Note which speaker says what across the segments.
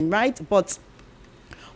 Speaker 1: right? But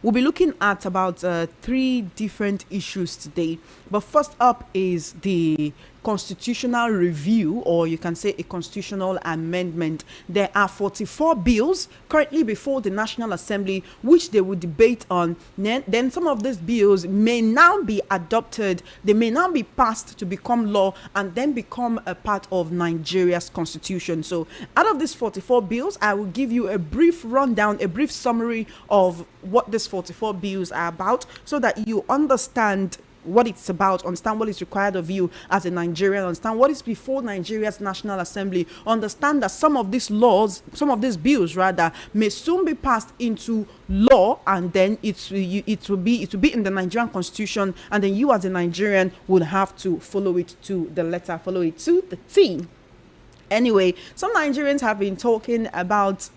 Speaker 1: we'll be looking at about three different issues today. But first up is the constitutional review, or you can say a constitutional amendment. There are 44 bills currently before the National Assembly, which they will debate on. Then some of these bills may now be adopted, they may now be passed to become law and then become a part of Nigeria's constitution. So out of these 44 bills, I will give you a brief rundown, a brief summary of what these 44 bills are about, so that you understand what it's about, understand what is required of you as a Nigerian, understand what is before Nigeria's National Assembly, understand that some of these laws, some of these bills rather, may soon be passed into law, and then it will be in the Nigerian constitution, and then you as a Nigerian would have to follow it to the letter, follow it to the T. Anyway, some Nigerians have been talking about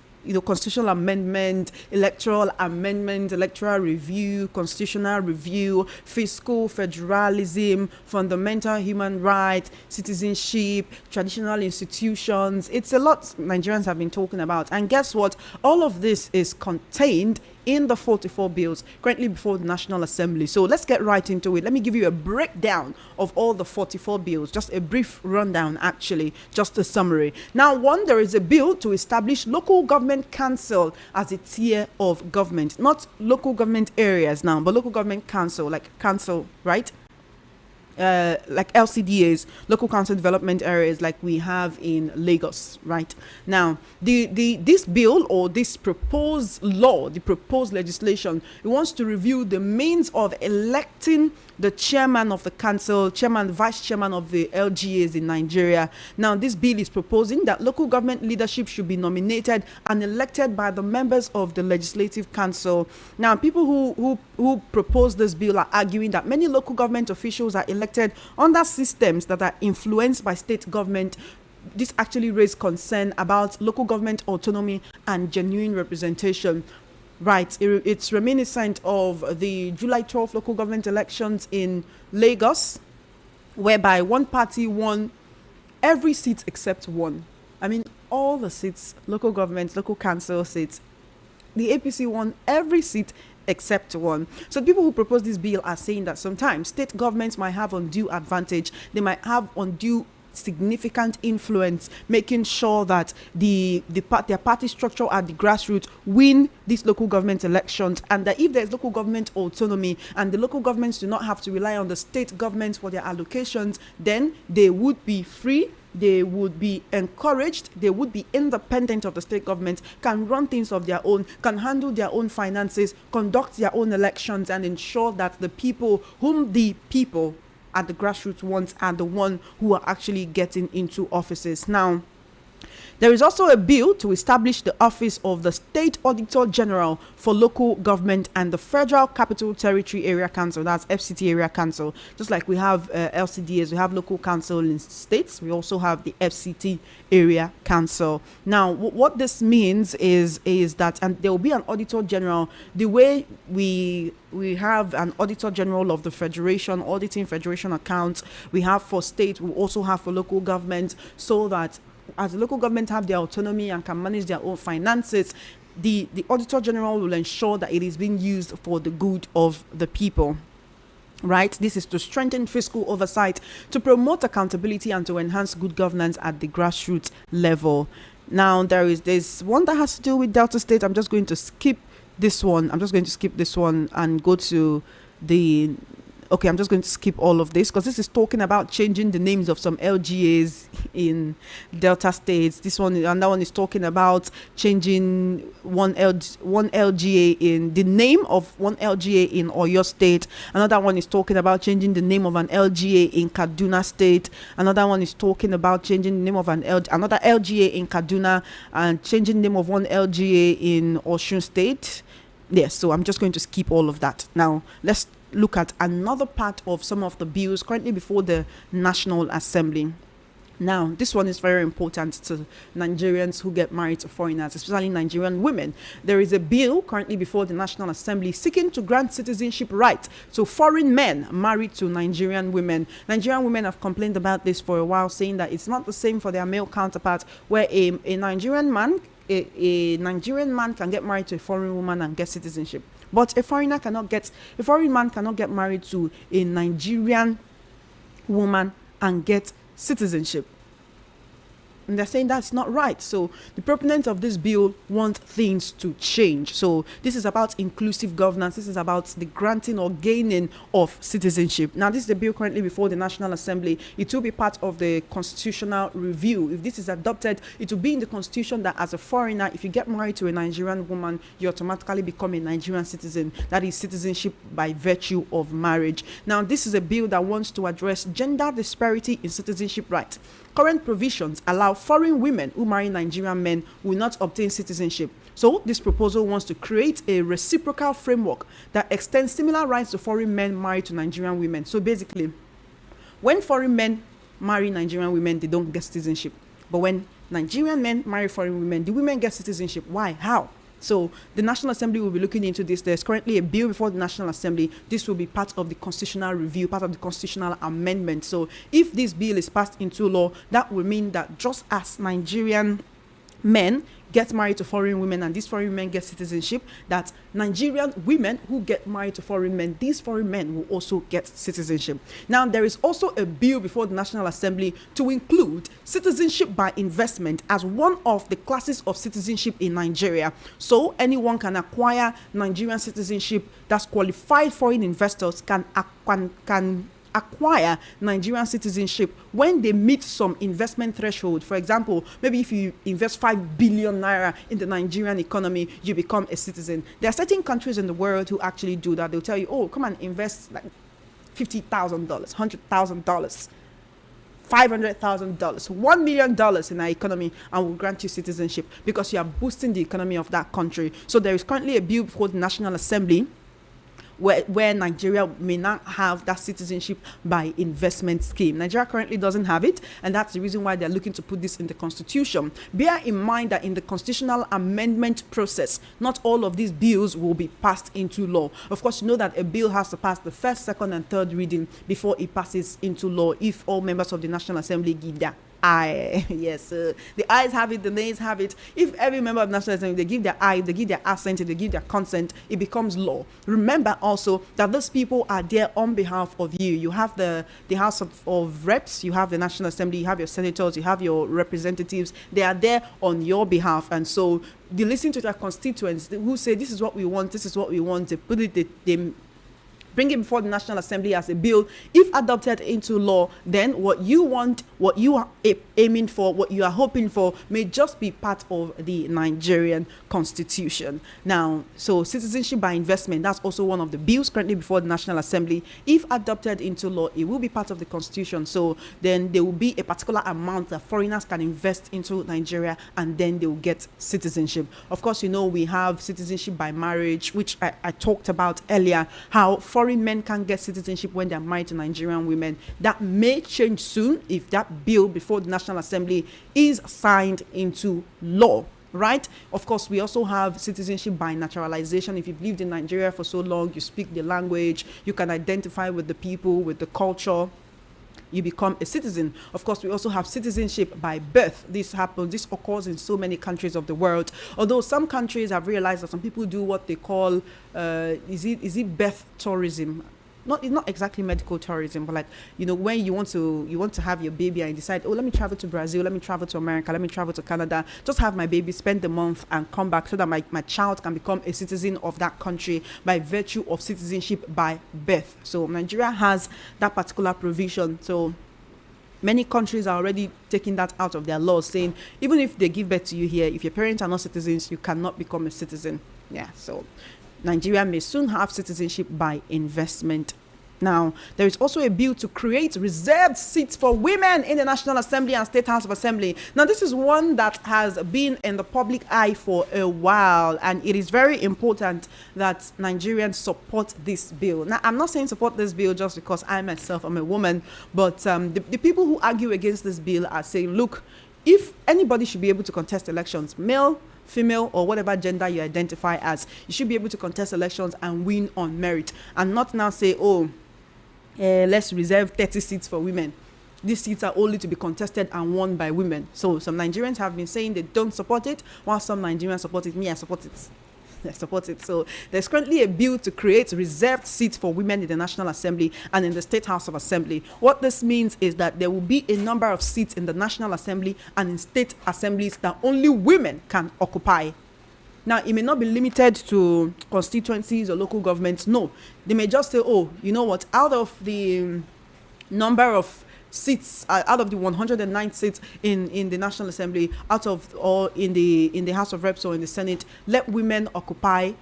Speaker 1: constitutional amendment, electoral amendment, electoral review, constitutional review, fiscal federalism, fundamental human rights, citizenship, traditional institutions. It's a lot Nigerians have been talking about. And guess what? All of this is contained in the 44 bills currently before the National Assembly. So let's get right into it. Let me give you a breakdown of all the 44 bills, just a brief rundown, actually, just a summary. Now, one, there is a bill to establish local government council as a tier of government, not local government areas now, but local government council, like council, right? Like LCDAs, local council development areas, like we have in Lagos, right? Now, this bill, or this proposed law, the proposed legislation, it wants to review the means of electing the chairman of the council, chairman, vice chairman of the LGAs in Nigeria. Now, this bill is proposing that local government leadership should be nominated and elected by the members of the legislative council. Now, people who propose this bill are arguing that many local government officials are elected under systems that are influenced by state government. This actually raised concern about local government autonomy and genuine representation. Right, it's reminiscent of the July 12th local government elections in Lagos, whereby one party won every seat except one. I mean, all the seats, local government, local council seats, the APC won every seat except one. So people who propose this bill are saying that sometimes state governments might have undue advantage. They might have undue significant influence, making sure that their party structure at the grassroots win these local government elections, and that if there's local government autonomy and the local governments do not have to rely on the state governments for their allocations, then they would be free, they would be encouraged, they would be independent of the state government, can run things of their own, can handle their own finances, conduct their own elections, and ensure that the people whom the people at the grassroots ones are the one who are actually getting into offices. Now, there is also a bill to establish the office of the State Auditor General for local government and the Federal Capital Territory Area Council, that's FCT Area Council. Just like we have LCDAs, we have local council in states, we also have the FCT Area Council. Now, what this means is that, and there will be an Auditor General, the way we have an Auditor General of the Federation, auditing Federation accounts, we have for state, we also have for local government, so that as the local government have their autonomy and can manage their own finances, the Auditor General will ensure that it is being used for the good of the people. Right, this is to strengthen fiscal oversight, to promote accountability, and to enhance good governance at the grassroots level. Now, there is this one that has to do with Delta State. I'm just going to skip this one. And go to the... Okay, I'm just going to skip all of this because this is talking about changing the names of some LGAs in Delta states. This one, and that one is talking about changing one LGA in the name of one LGA in Oyo State. Another one is talking about changing the name of an LGA in Kaduna State. Another one is talking about changing the name of another LGA in Kaduna, and changing the name of one LGA in Osun State. Yes, so I'm just going to skip all of that. Now, let's look at another part of some of the bills currently before the National Assembly. Now, this one is very important to Nigerians who get married to foreigners, especially Nigerian women. There is a bill currently before the National Assembly seeking to grant citizenship rights to foreign men married to Nigerian women. Nigerian women have complained about this for a while, saying that it's not the same for their male counterparts, where a Nigerian man can get married to a foreign woman and get citizenship. But a foreign man cannot get married to a Nigerian woman and get citizenship. And they're saying that's not right. So the proponents of this bill want things to change. So this is about inclusive governance. This is about the granting or gaining of citizenship. Now, this is the bill currently before the National Assembly. It will be part of the constitutional review. If this is adopted, it will be in the constitution that as a foreigner, if you get married to a Nigerian woman, you automatically become a Nigerian citizen. That is citizenship by virtue of marriage. Now, this is a bill that wants to address gender disparity in citizenship rights. Current provisions allow foreign women who marry Nigerian men will not obtain citizenship. So this proposal wants to create a reciprocal framework that extends similar rights to foreign men married to Nigerian women. So basically, when foreign men marry Nigerian women, they don't get citizenship. But when Nigerian men marry foreign women, the women get citizenship. Why? How? So the National Assembly will be looking into this. There's currently a bill before the National Assembly. This will be part of the constitutional review, part of the constitutional amendment. So if this bill is passed into law, that will mean that just as Nigerian men get married to foreign women and these foreign men get citizenship, that Nigerian women who get married to foreign men, these foreign men will also get citizenship. Now, there is also a bill before the National Assembly to include citizenship by investment as one of the classes of citizenship in Nigeria. So anyone can acquire Nigerian citizenship. That's qualified foreign investors can acquire Nigerian citizenship when they meet some investment threshold. For example, maybe if you invest 5 billion naira in the Nigerian economy, you become a citizen. There are certain countries in the world who actually do that. They'll tell you, oh, come and invest like $50,000, $100,000. $500,000, $1 million in our economy, and will grant you citizenship because you are boosting the economy of that country. So there is currently a bill before the National Assembly where Nigeria may not have that citizenship by investment scheme. Nigeria currently doesn't have it, and that's the reason why they're looking to put this in the constitution. Bear in mind that in the constitutional amendment process, not all of these bills will be passed into law. Of course, you know that a bill has to pass the first, second, and third reading before it passes into law if all members of the National Assembly give their yes, the ayes have it, the nays have it. If every member of the National Assembly, they give their aye, they give their assent, they give their consent, it becomes law. Remember also that those people are there on behalf of you. You have the House of Reps, you have the National Assembly, you have your senators, you have your representatives. They are there on your behalf, and so they listen to their constituents who say this is what we want, this is what we want. They put it, they bring it before the National Assembly as a bill. If adopted into law, then what you want, what you are aiming for, what you are hoping for may just be part of the Nigerian constitution. Now, so citizenship by investment, that's also one of the bills currently before the National Assembly. If adopted into law, it will be part of the constitution. So then there will be a particular amount that foreigners can invest into Nigeria, and then they will get citizenship. Of course, you know, we have citizenship by marriage, which I talked about earlier, how foreign men can get citizenship when they're married to Nigerian women. That may change soon if that bill before the National Assembly is signed into law. Right? Of course, we also have citizenship by naturalization. If you've lived in Nigeria for so long, you speak the language, you can identify with the people, with the culture, you become a citizen. Of course, we also have citizenship by birth. This occurs in so many countries of the world. Although some countries have realized that some people do what they call, is it birth tourism? It's not exactly medical tourism, but like, you know, when you want to have your baby and you decide, oh, let me travel to Brazil, let me travel to America, let me travel to Canada, just have my baby, spend the month and come back so that my child can become a citizen of that country by virtue of citizenship by birth. So Nigeria has that particular provision. So many countries are already taking that out of their laws, saying even if they give birth to you here, if your parents are not citizens, you cannot become a citizen. Yeah, so Nigeria may soon have citizenship by investment Now, there is also a bill to create reserved seats for women in the National Assembly and State House of Assembly. Now, this is one that has been in the public eye for a while, and it is very important that Nigerians support this bill. Now, I'm not saying support this bill just because I myself am a woman, but the people who argue against this bill are saying, look, if anybody should be able to contest elections, male, female, or whatever gender you identify as, you should be able to contest elections and win on merit, and not now say, oh, let's reserve 30 seats for women. These seats are only to be contested and won by women. So some Nigerians have been saying they don't support it, while some Nigerians support it. Me, I support it. I support it. So there's currently a bill to create reserved seats for women in the National Assembly and in the State House of Assembly. What this means is that there will be a number of seats in the National Assembly and in state assemblies that only women can occupy. Now, it may not be limited to constituencies or local governments. No, they may just say, oh, you know what, out of the number of seats, out of the 109 seats in the National Assembly, or in the House of Reps or in the Senate, let women occupy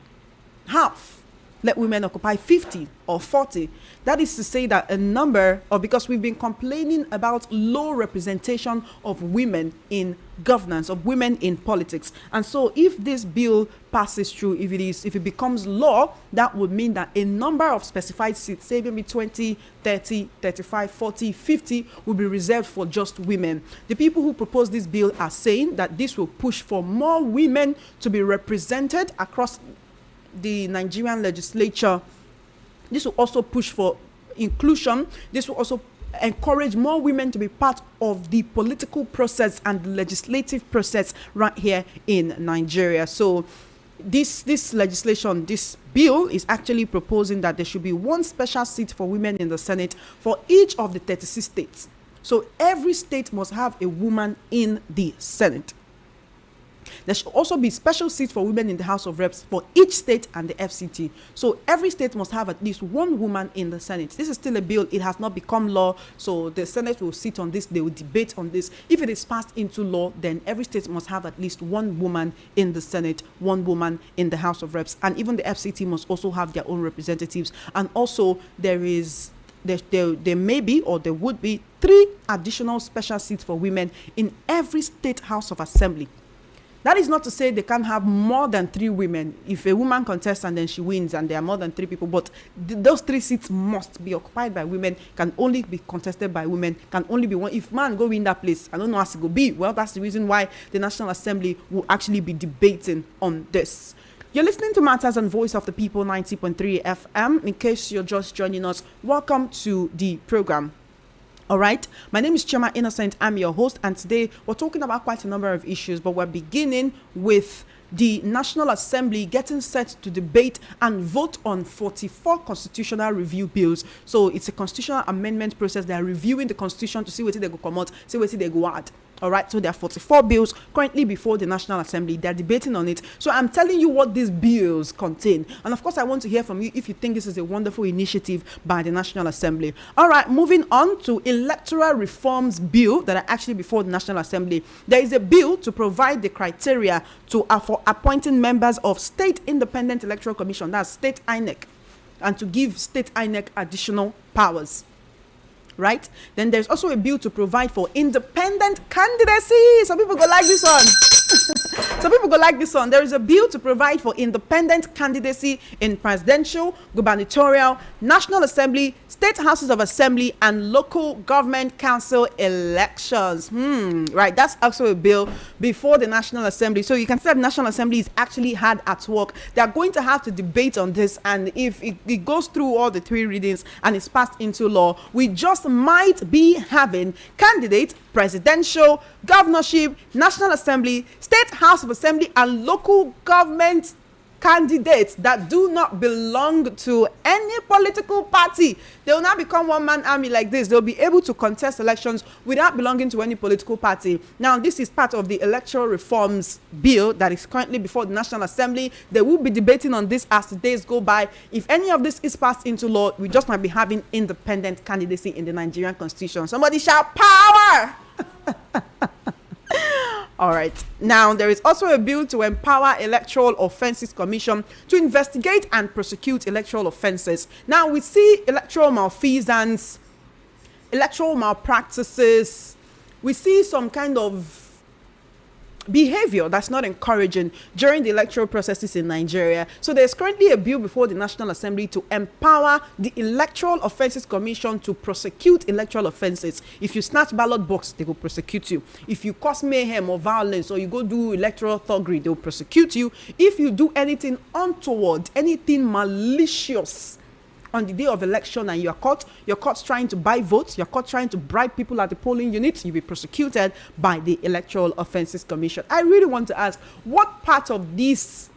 Speaker 1: half. Let women occupy 50 or 40. That is to say that a number of, because we've been complaining about low representation of women in governance, of women in politics. And so if this bill passes through, if it becomes law, that would mean that a number of specified seats, say maybe 20, 30, 35, 40, 50, will be reserved for just women. The people who propose this bill are saying that this will push for more women to be represented across the Nigerian legislature. This will also push for inclusion. This will also encourage more women to be part of the political process and the legislative process right here in Nigeria. So this legislation, this bill is actually proposing that there should be one special seat for women in the Senate for each of the 36 states. So every state must have a woman in the Senate. There should also be special seats for women in the House of Reps for each state and the FCT. So every state must have at least one woman in the Senate. This is still a bill. It has not become law. So the Senate will sit on this. They will debate on this. If it is passed into law, then every state must have at least one woman in the Senate, one woman in the House of Reps. And even the FCT must also have their own representatives. And also there may be, or there would be, 3 additional special seats for women in every state House of Assembly. That is not to say they can't have more than 3 women. If a woman contests and then she wins and there are more than 3 people, but those 3 seats must be occupied by women, can only be contested by women, can only be one. If man go win that place, I don't know how it go be. Well, that's the reason why the National Assembly will actually be debating on this. You're listening to Matters on Voice of the People 90.3 FM. In case you're just joining us, welcome to the program. All right, my name is Chema Innocent. I'm your host, and today we're talking about quite a number of issues, but we're beginning with the National Assembly getting set to debate and vote on 44 constitutional review bills. So it's a constitutional amendment process. They're reviewing the constitution to see what they go come out, see what they go add. All right, so there are 44 bills currently before the National Assembly. They're debating on it. So I'm telling you what these bills contain. And of course, I want to hear from you if you think this is a wonderful initiative by the National Assembly. All right, moving on to electoral reforms bill that are actually before the National Assembly. There is a bill to provide the criteria for appointing members of State Independent Electoral Commission, that's State INEC, and to give State INEC additional powers. Right? Then there's also a bill to provide for independent candidacy. Some people go like this one. Some people go like this one. There is a bill to provide for independent candidacy in presidential, gubernatorial, National Assembly, state houses of assembly, and local government council elections. Right. That's also a bill before the National Assembly. So you can see that the National Assembly is actually hard at work. They are going to have to debate on this. And if it goes through all the 3 readings and is passed into law, we just might be having candidates, presidential, governorship, National Assembly, state house of assembly, and local government candidates that do not belong to any political party. They will not become one-man army like this. They'll be able to contest elections without belonging to any political party. Now, this is part of the electoral reforms bill that is currently before the National Assembly. They will be debating on this as the days go by. If any of this is passed into law, we just might be having independent candidacy in the Nigerian constitution. Somebody shout power! All right. Now, there is also a bill to empower Electoral Offences Commission to investigate and prosecute electoral offences. Now, we see electoral malfeasance, electoral malpractices. We see some kind of behavior that's not encouraging during the electoral processes in Nigeria. So there's currently a bill before the National Assembly to empower the Electoral Offences Commission to prosecute electoral offences. If you snatch ballot box, they will prosecute you. If you cause mayhem or violence, or you go do electoral thuggery, they will prosecute you. If you do anything untoward, anything malicious on the day of election, and you're caught trying to buy votes, you're caught trying to bribe people at the polling units, you'll be prosecuted by the Electoral Offences Commission. I really want to ask, what part of this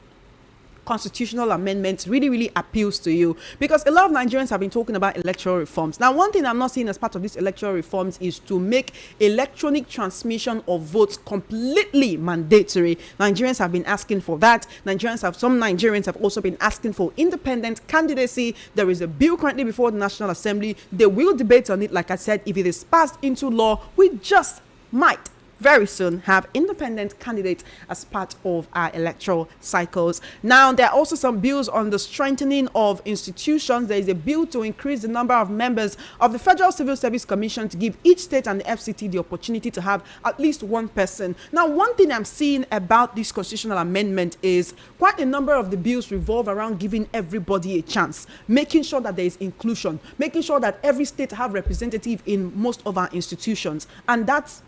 Speaker 1: constitutional amendment really appeals to you? Because a lot of Nigerians have been talking about electoral reforms. Now, one thing I'm not seeing as part of these electoral reforms is to make electronic transmission of votes completely mandatory. Nigerians have been asking for that. Some Nigerians have also been asking for independent candidacy. There is a bill currently before the National Assembly. They will debate on it. Like I said, if it is passed into law, we just might very soon have independent candidates as part of our electoral cycles. Now, there are also some bills on the strengthening of institutions. There is a bill to increase the number of members of the Federal Civil Service Commission to give each state and the FCT the opportunity to have at least one person. Now, one thing I'm seeing about this constitutional amendment is quite a number of the bills revolve around giving everybody a chance, making sure that there is inclusion, making sure that every state have representative in most of our institutions. And that's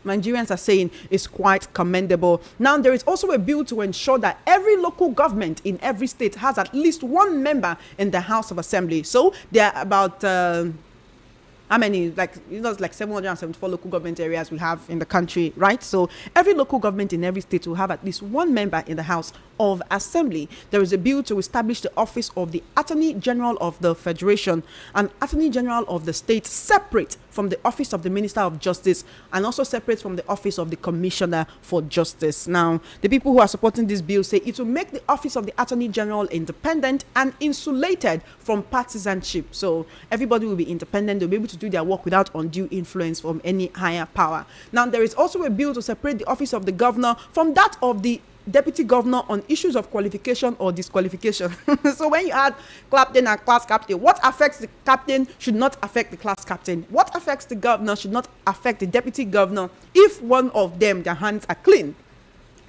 Speaker 1: Nigerians are saying is quite commendable. Now, there is also a bill to ensure that every local government in every state has at least one member in the House of Assembly. So there are about how many, like, it's like 774 local government areas we have in the country, right? So every local government in every state will have at least one member in the House of Assembly. There is a bill to establish the office of the Attorney General of the Federation and Attorney General of the state, separate from the office of the Minister of Justice and also separate from the office of the Commissioner for Justice. Now, the people who are supporting this bill say it will make the office of the Attorney General independent and insulated from partisanship. So everybody will be independent. They'll be able to do their work without undue influence from any higher power. Now, there is also a bill to separate the office of the governor from that of the deputy governor on issues of qualification or disqualification. So when you add captain and class captain, what affects the captain should not affect the class captain. What affects the governor should not affect the deputy governor if one of them, their hands are clean.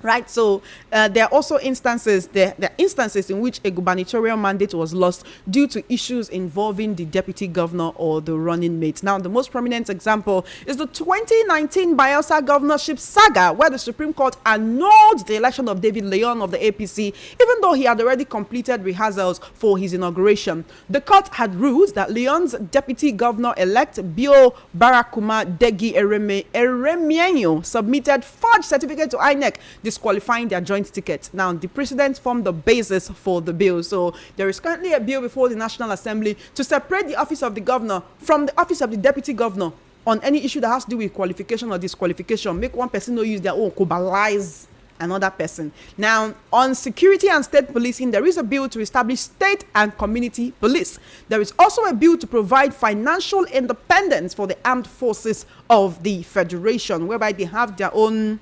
Speaker 1: Right, so there are also instances in which a gubernatorial mandate was lost due to issues involving the deputy governor or the running mate. Now, the most prominent example is the 2019 Bayelsa governorship saga, where the Supreme Court annulled the election of David Leon of the APC, even though he had already completed rehearsals for his inauguration. The court had ruled that Leon's deputy governor-elect Bio Barakuma Degi Eremienyo submitted forged certificate to INEC, disqualifying their joint ticket. Now, the precedent formed the basis for the bill. So there is currently a bill before the National Assembly to separate the office of the governor from the office of the deputy governor on any issue that has to do with qualification or disqualification. Make one person no use their own, cobalize another person. Now, on security and state policing, there is a bill to establish state and community police. There is also a bill to provide financial independence for the armed forces of the Federation, whereby they have their own,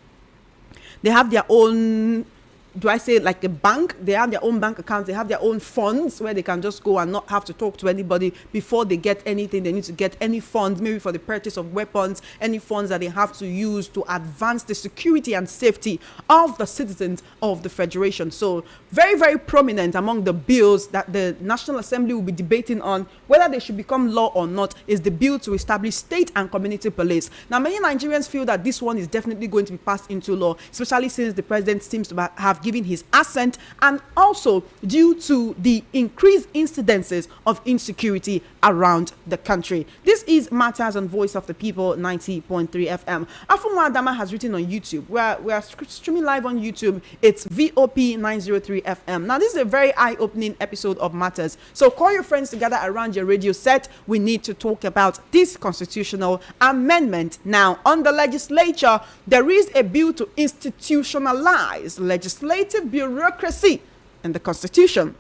Speaker 1: do I say like a bank? They have their own bank accounts. They have their own funds where they can just go and not have to talk to anybody before they get anything. They need to get any funds, maybe for the purchase of weapons, any funds that they have to use to advance the security and safety of the citizens of the Federation. So very, very prominent among the bills that the National Assembly will be debating on whether they should become law or not is the bill to establish state and community police. Now, many Nigerians feel that this one is definitely going to be passed into law, especially since the president seems to have given his assent, and also due to the increased incidences of insecurity around the country. This is Matters on Voice of the People 90.3 FM. Afunwa Adama has written on YouTube. We are streaming live on YouTube. It's VOP 903 FM. Now, this is a very eye-opening episode of Matters. So call your friends together around your radio set. We need to talk about this constitutional amendment. Now, on the legislature, there is a bill to institutionalize legislative bureaucracy in the Constitution.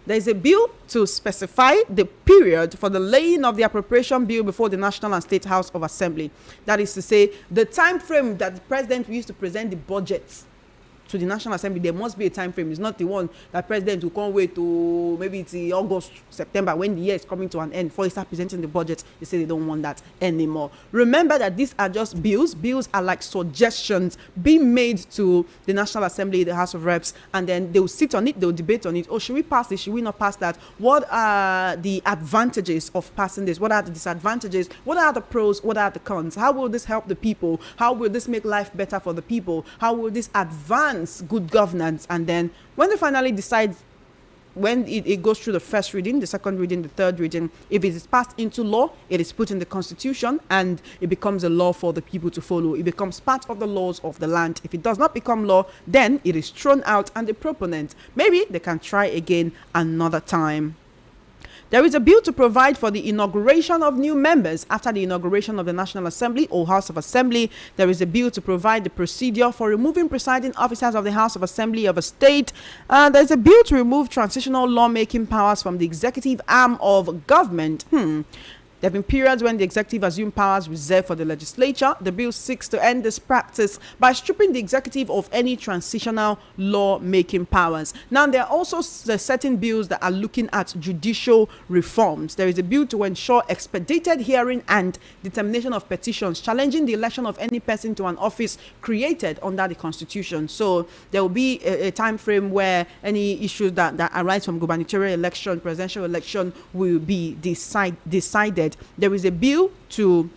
Speaker 1: There is a bill to specify the period for the laying of the appropriation bill before the National and State House of Assembly. That is to say, the time frame that the president used to present the budgets to the National Assembly, there must be a time frame. It's not the one that president will can't wait to maybe it's August, September, when the year is coming to an end before he start presenting the budget. They say they don't want that anymore. Remember that these are just bills. Bills are like suggestions being made to the National Assembly, the House of Reps, and then they will sit on it, they will debate on it. Oh, should we pass this? Should we not pass that? What are the advantages of passing this? What are the disadvantages? What are the pros? What are the cons? How will this help the people? How will this make life better for the people? How will this advance good governance? And then when they finally decide, when it goes through the first reading, the second reading, the third reading, if it is passed into law, it is put in the constitution and it becomes a law for the people to follow. It becomes part of the laws of the land. If it does not become law, then it is thrown out and the proponent, maybe they can try again another time. There is a bill to provide for the inauguration of new members after the inauguration of the National Assembly or House of Assembly. There is a bill to provide the procedure for removing presiding officers of the House of Assembly of a state. There's a bill to remove transitional lawmaking powers from the executive arm of government. There have been periods when the executive assumed powers reserved for the legislature. The bill seeks to end this practice by stripping the executive of any transitional law-making powers. Now, there are also certain bills that are looking at judicial reforms. There is a bill to ensure expedited hearing and determination of petitions challenging the election of any person to an office created under the Constitution. So there will be a time frame where any issues that arise from gubernatorial election, presidential election will be decided. There is a bill to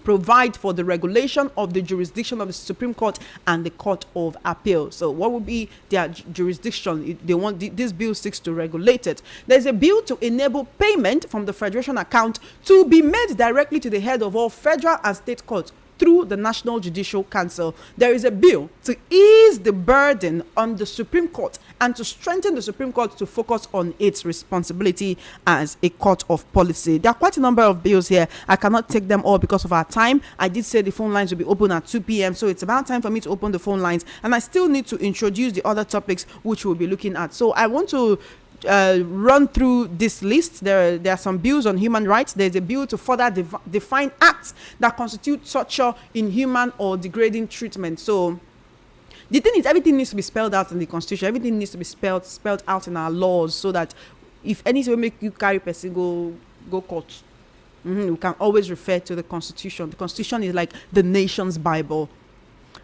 Speaker 1: provide for the regulation of the jurisdiction of the Supreme Court and the Court of Appeal. So what will be their jurisdiction? They want this bill seeks to regulate it. There's a bill to enable payment from the Federation account to be made directly to the head of all federal and state courts through the National Judicial Council. There is a bill to ease the burden on the Supreme Court and to strengthen the Supreme Court to focus on its responsibility as a court of policy. There are quite a number of bills here. I cannot take them all because of our time. I did say the phone lines will be open at 2 p.m. So it's about time for me to open the phone lines. And I still need to introduce the other topics which we'll be looking at. So I want to run through this list. There are some bills on human rights. There's a bill to further define acts that constitute torture, inhuman or degrading treatment. So the thing is, everything needs to be spelled out in the Constitution. Everything needs to be spelled out in our laws, so that if anything will make you carry person go court, we can always refer to the Constitution. The Constitution is like the nation's Bible.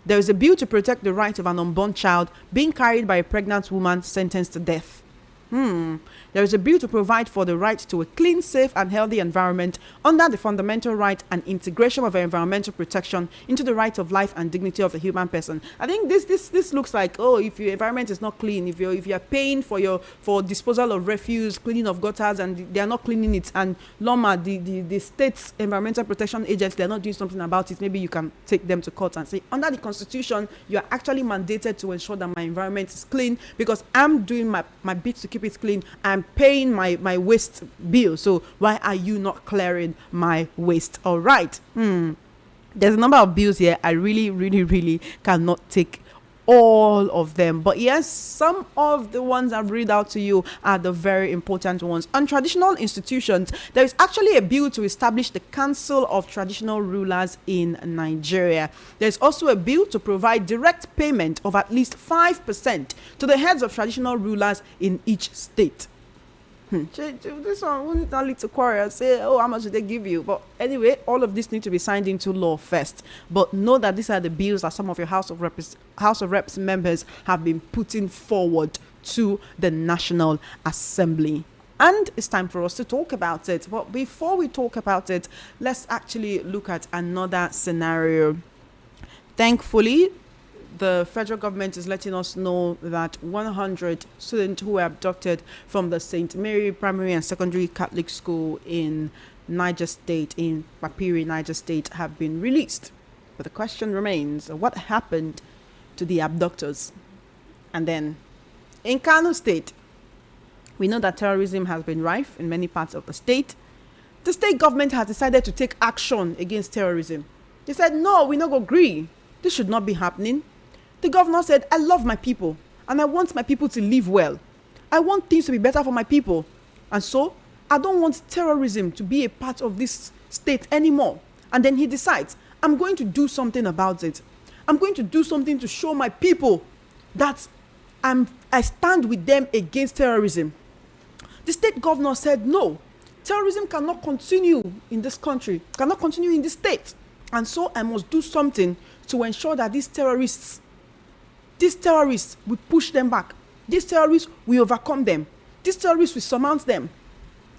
Speaker 1: There is a bill to protect the right of an unborn child being carried by a pregnant woman sentenced to death. There is a bill to provide for the right to a clean, safe and healthy environment under the fundamental right and integration of environmental protection into the right of life and dignity of the human person. I think this looks like, oh, if your environment is not clean, if you're paying for disposal of refuse, cleaning of gutters, and they are not cleaning it, and LOMA, the state's environmental protection agency, they're not doing something about it, maybe you can take them to court and say, under the Constitution, you are actually mandated to ensure that my environment is clean because I'm doing my bit to keep it clean. I'm paying my waste bill, so why are you not clearing my waste? All right. There's a number of bills here. I really cannot take all of them, but yes, some of the ones I've read out to you are the very important ones. On traditional institutions, there is actually a bill to establish the Council of Traditional Rulers in Nigeria. There's also a bill to provide direct payment of at least 5% to the heads of traditional rulers in each state. This one wouldn't lead to quarrel and say, oh, how much did they give you? But anyway, all of this need to be signed into law first. But know that these are the bills that some of your House of Reps members have been putting forward to the National Assembly. And it's time for us to talk about it. But before we talk about it, let's actually look at another scenario. Thankfully, the federal government is letting us know that 100 students who were abducted from the St. Mary Primary and Secondary Catholic School in Niger State, in Papiri, Niger State, have been released. But the question remains, what happened to the abductors? And then, in Kano State, we know that terrorism has been rife in many parts of the state. The state government has decided to take action against terrorism. They said, no, we not go agree. This should not be happening. The governor said, I love my people and I want my people to live well. I want things to be better for my people. And so I don't want terrorism to be a part of this state anymore. And then he decides, I'm going to do something about it. I'm going to do something to show my people that I stand with them against terrorism. The state governor said, no, terrorism cannot continue in this country, cannot continue in this state. And so I must do something to ensure that these terrorists, we push them back. These terrorists, we overcome them. These terrorists, we surmount them.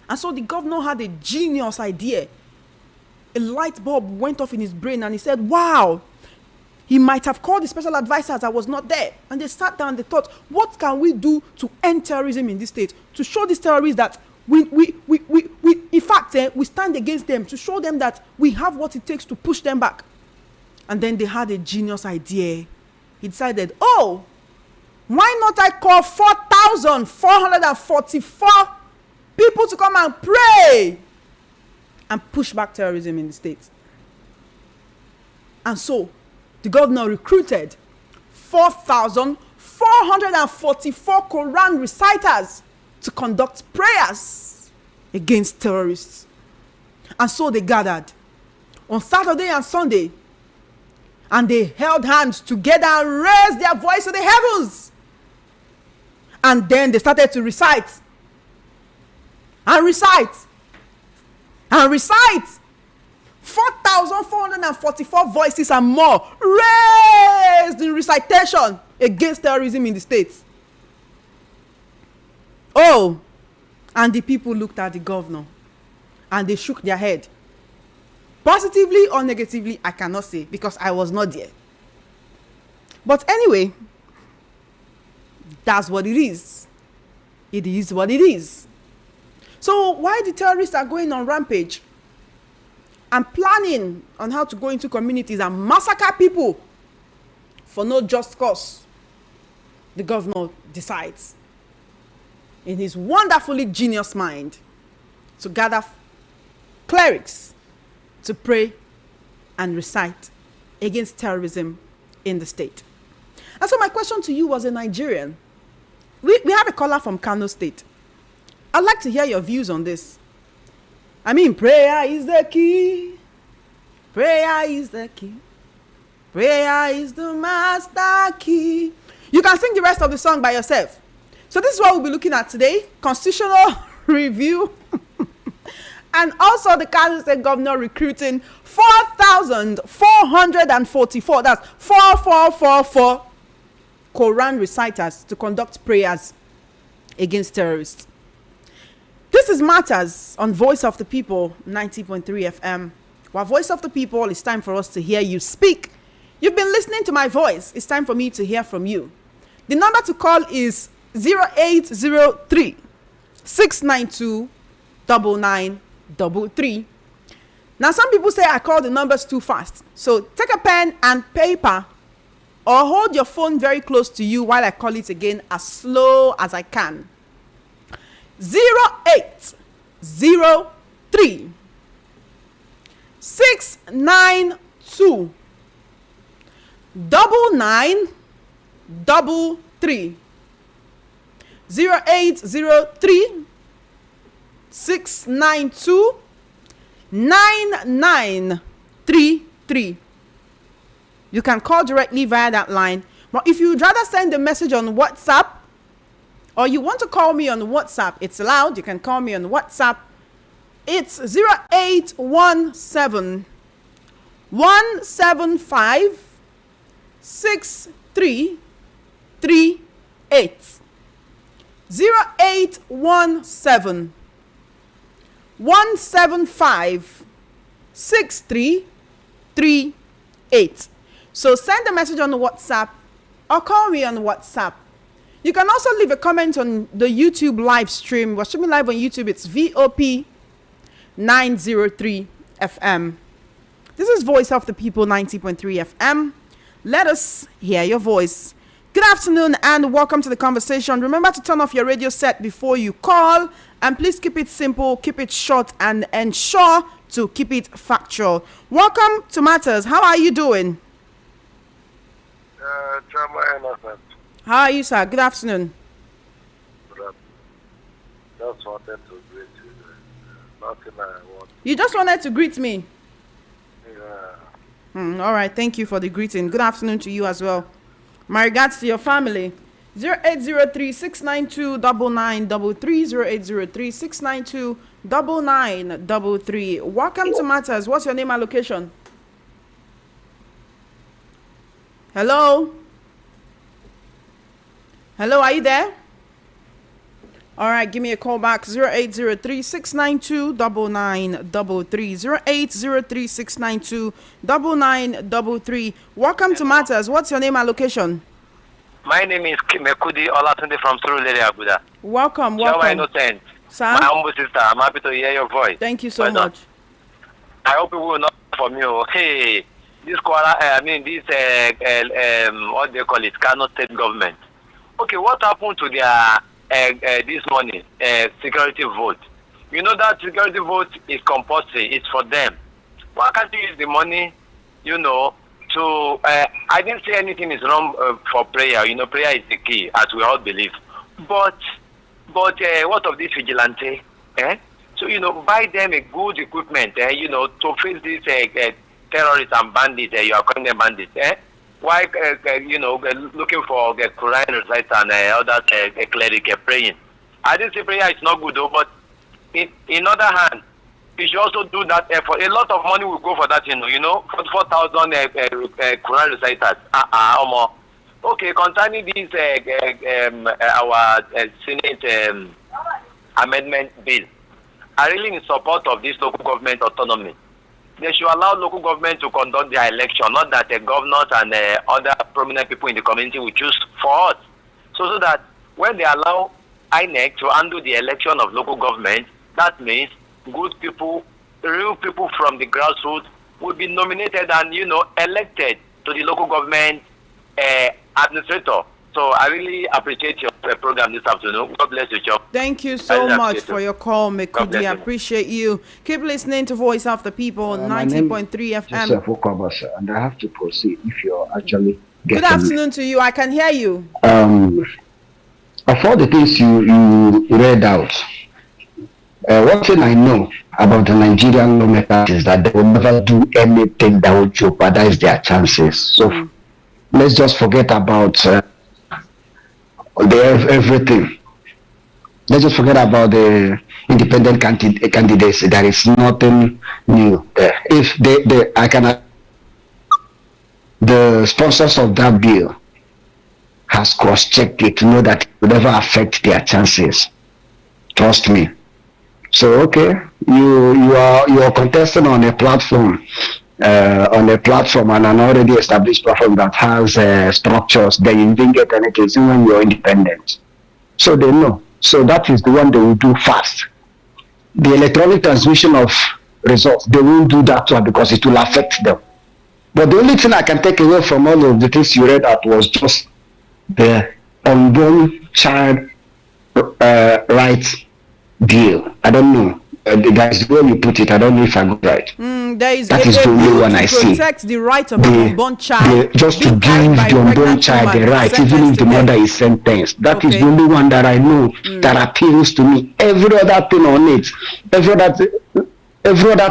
Speaker 1: And so the governor had a genius idea. A light bulb went off in his brain and he said, wow, he might have called the special advisors. I was not there. And they sat down and they thought, what can we do to end terrorism in this state? To show these terrorists that we in fact, we stand against them, to show them that we have what it takes to push them back. And then they had a genius idea. He decided, oh, why not I call 4,444 people to come and pray and push back terrorism in the state. And so the governor recruited 4,444 Quran reciters to conduct prayers against terrorists. And so they gathered on Saturday and Sunday, and they held hands together and raised their voice to the heavens. And then they started to recite and recite and recite. 4,444 voices and more raised in recitation against terrorism in the states. Oh, and the people looked at the governor and they shook their head. Positively or negatively, I cannot say because I was not there. But anyway, that's what it is. It is what it is. So why the terrorists are going on rampage and planning on how to go into communities and massacre people for no just cause, the governor decides in his wonderfully genius mind to gather clerics to pray and recite against terrorism in the state. And so my question to you, as a Nigerian, we have a caller from Kano State. I'd like to hear your views on this. I mean, prayer is the key. Prayer is the key. Prayer is the master key. You can sing the rest of the song by yourself. So this is what we'll be looking at today. Constitutional review. And also the Kano State governor recruiting 4,444, that's 4,444 Quran reciters to conduct prayers against terrorists. This is Matters on Voice of the People, 90.3 FM. While Voice of the People, it's time for us to hear you speak. You've been listening to my voice. It's time for me to hear from you. The number to call is 0803 692 9933. Now, some people say I call the numbers too fast. So take a pen and paper or hold your phone very close to you while I call it again as slow as I can. 0803 692 9933. 0803 692 9933. You can call directly via that line. But if you'd rather send a message on WhatsApp, or you want to call me on WhatsApp, it's allowed. You can call me on WhatsApp. It's 0817 175 6338. 0817 175 6338. So send a message on the WhatsApp or call me on WhatsApp. You can also leave a comment on the YouTube live stream. We're streaming live on YouTube. It's VOP 903 FM. This is Voice of the People 90.3 FM. Let us hear your voice. Good afternoon and welcome to the conversation. Remember to turn off your radio set before you call, and please keep it simple, keep it short, and ensure to keep it factual. Welcome to Matters. How are you doing?
Speaker 2: Chama Innocent.
Speaker 1: How are you, sir? Good afternoon.
Speaker 2: Good afternoon. just wanted to greet you. Nothing I want.
Speaker 1: You just wanted to greet me.
Speaker 2: Yeah.
Speaker 1: All right. Thank you for the greeting. Good afternoon to you as well. My regards to your family. 0803-692-9933. 0803-692-9933. Welcome to Matters. What's your name and location? Hello? Hello, are you there? All right, give me a call back. 0803-692-9933. 0803-692-9933. Welcome to Matters. What's your name and location?
Speaker 3: My name is Mekudi Olatunde from Surulere, Abuja.
Speaker 1: Welcome.
Speaker 3: Chioma Innocent.
Speaker 1: Sir?
Speaker 3: My humble sister, I'm happy to hear your voice.
Speaker 1: Thank you so much.
Speaker 3: I hope you will not from you. Hey, this what they call it, Kano State government. Okay, what happened to their this morning security vote? You know that security vote is compulsory. It's for them. Why can't you use the money, to I didn't say anything is wrong for prayer. Prayer is the key, as we all believe. But what of this vigilante? So buy them a good equipment. To face these terrorists and bandits. You are calling them bandits. Why looking for the Quran recite and other cleric praying? I didn't say prayer is not good though, but in other hand, you should also do that effort. A lot of money will go for that, 4,000 Quran reciters. Okay, concerning this our Senate amendment bill, I really in support of this local government autonomy. They should allow local government to conduct their election, not that the governors and other prominent people in the community will choose for us. So that when they allow INEC to handle the election of local government, that means good people, real people from the grassroots will be nominated and, elected to the local government administrator. So I really appreciate your program this afternoon. God bless you, Joe.
Speaker 1: Thank you so much for your call, Mekudi. I appreciate you. Keep listening to Voice of the People, 90.3 FM.
Speaker 4: Joseph Okabasa, and I have to proceed if you're actually
Speaker 1: getting. Good afternoon to you. I can hear you.
Speaker 4: Of all the things you read out, one thing I know about the Nigerian lawmakers is that they will never do anything that will jeopardize their chances. So let's just forget about everything. Let's just forget about the independent candidates. There is nothing new there. If the sponsors of that bill has cross-checked it to know that it will never affect their chances. Trust me. So okay, you are contesting on a platform. On a platform and an already established platform that has structures, then you didn't get anything even when you're independent. So they know. So that is the one they will do fast. The electronic transmission of results, they won't do that one because it will affect them. But the only thing I can take away from all of the things you read out was just the unborn child rights deal. I don't know. That's the way you put it. I don't know if I got right.
Speaker 1: That is
Speaker 4: the only one I see.
Speaker 1: Protect the right of an unborn child.
Speaker 4: Just to give the unborn child the right, even if the mother is sentenced. That is the only one that I know that appeals to me. Every other thing on it, every other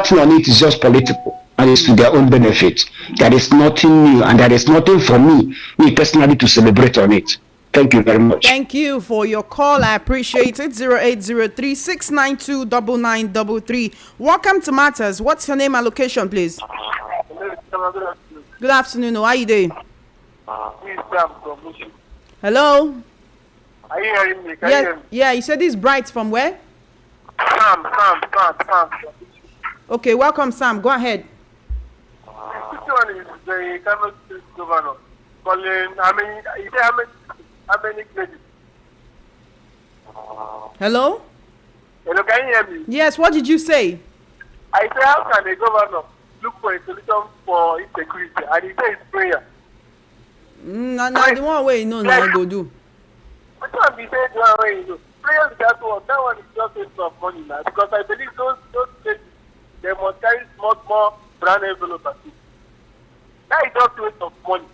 Speaker 4: thing on it is just political and it's to their own benefit. There is nothing new and there is nothing for me personally to celebrate on it. Thank you very much.
Speaker 1: Thank you for your call. I appreciate it. 0803-692-9933. Welcome to Matters. What's your name and location, please? Good afternoon. How are you doing? Hello?
Speaker 2: Are you hearing me?
Speaker 1: Yeah, you said this is Bright from where?
Speaker 2: Sam.
Speaker 1: Okay, welcome, Sam. Go ahead.
Speaker 2: This one is the Kano State governor calling, how many credits?
Speaker 1: Hello?
Speaker 2: Hello, can you hear me?
Speaker 1: Yes, what did you say?
Speaker 2: I said, how can a governor look for a solution for insecurity? And he said it's prayer.
Speaker 1: The one way you know now go do.
Speaker 2: Which one be said the one way you know? Prayer is that one. That one is just waste of money now. Because I believe those places, they must carry more brand envelope at it. That is just waste of money.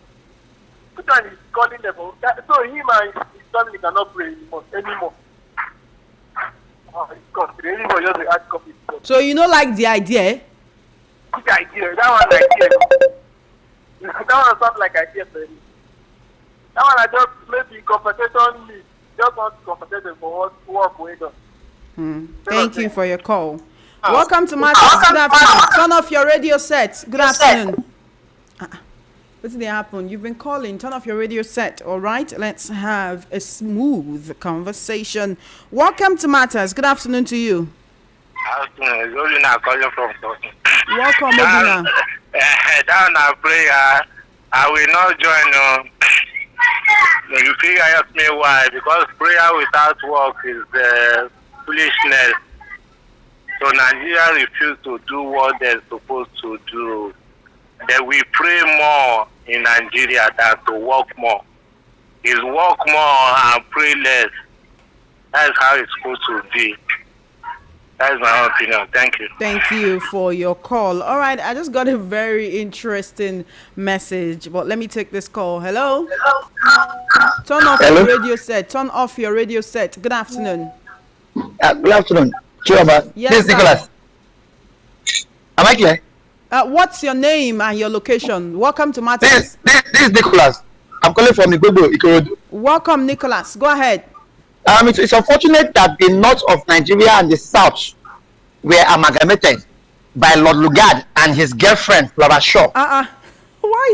Speaker 2: Which one is calling them? So him and his family cannot pray anymore. everybody just add copy.
Speaker 1: So you know, like the idea.
Speaker 2: Good idea. That one idea. That one sounds like idea for me. That one I just maybe compensation me. Just want to compensate them for what work we done.
Speaker 1: Thank you for your call. Welcome to Matters. Good afternoon. Turn off your radio set. Good afternoon. What did happen? You've been calling. Turn off your radio set. All right. Let's have a smooth conversation. Welcome to Matters. Good afternoon to you.
Speaker 3: Afternoon. Olina calling from Turkey.
Speaker 1: Welcome, Olina.
Speaker 3: Down our prayer, I will not join. You figure ask me why? Because prayer without work is foolishness. So Nigeria refuse to do what they're supposed to do. That we pray more in Nigeria than to work more. Is work more and pray less. That's how it's supposed to be. That's my own opinion. Thank you.
Speaker 1: Thank you for your call. All right, I just got a very interesting message, but let me take this call. Hello? Turn off your radio set. Turn off your radio set. Good afternoon.
Speaker 5: Good afternoon. Chioma.
Speaker 1: Yes,
Speaker 5: this is Nicholas. Am I clear?
Speaker 1: What's your name and your location? Welcome to Matters.
Speaker 5: This is Nicholas. I'm calling from Igbobo, Ikorodu.
Speaker 1: Welcome, Nicholas. Go ahead.
Speaker 5: It's unfortunate that the north of Nigeria and the south were amalgamated by Lord Lugard and his girlfriend, Flora Shaw.
Speaker 1: Why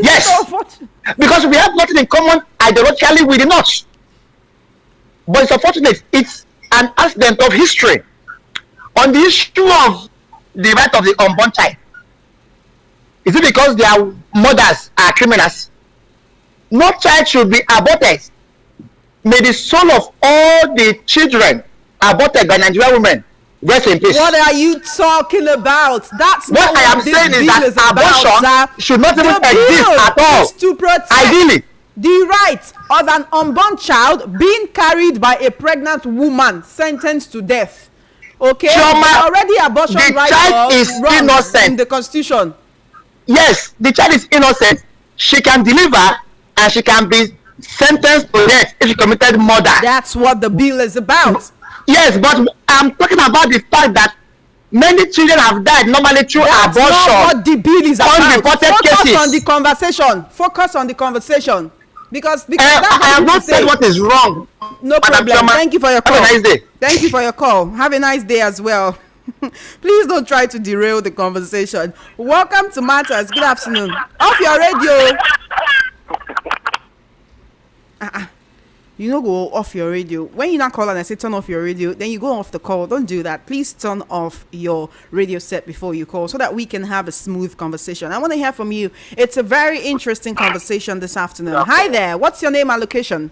Speaker 1: is it so unfortunate?
Speaker 5: Because we have nothing in common ideologically with the north. But it's unfortunate. It's an accident of history. On the issue of the right of the unborn child, is it because their mothers are criminals? No child should be aborted. May the soul of all the children aborted by Nigerian women rest in peace.
Speaker 1: What are you talking about? That's
Speaker 5: what I am saying is that abortion should not even exist at all.
Speaker 1: To protect
Speaker 5: ideally
Speaker 1: the right of an unborn child being carried by a pregnant woman sentenced to death. Okay, already abortion right
Speaker 5: child is innocent
Speaker 1: in the constitution.
Speaker 5: Yes, the child is innocent. She can deliver and she can be sentenced to death if she committed murder.
Speaker 1: That's what the bill is about.
Speaker 5: Yes, but I'm talking about the fact that many children have died normally through abortion.
Speaker 1: That's not what the bill is about.
Speaker 5: Focus
Speaker 1: on the conversation. Focus on the conversation. Because
Speaker 5: I have not said what is wrong.
Speaker 1: No problem. Thank you for your call.
Speaker 5: Have a nice day.
Speaker 1: Thank you for your call. Have a nice day as well. Please don't try to derail the conversation. Welcome to Matters. Good afternoon. Off your radio. You know, go off your radio. When you not call and I say turn off your radio, then you go off the call. Don't do that. Please turn off your radio set before you call so that we can have a smooth conversation. I want to hear from you. It's a very interesting conversation this afternoon. Okay. Hi there. What's your name and location?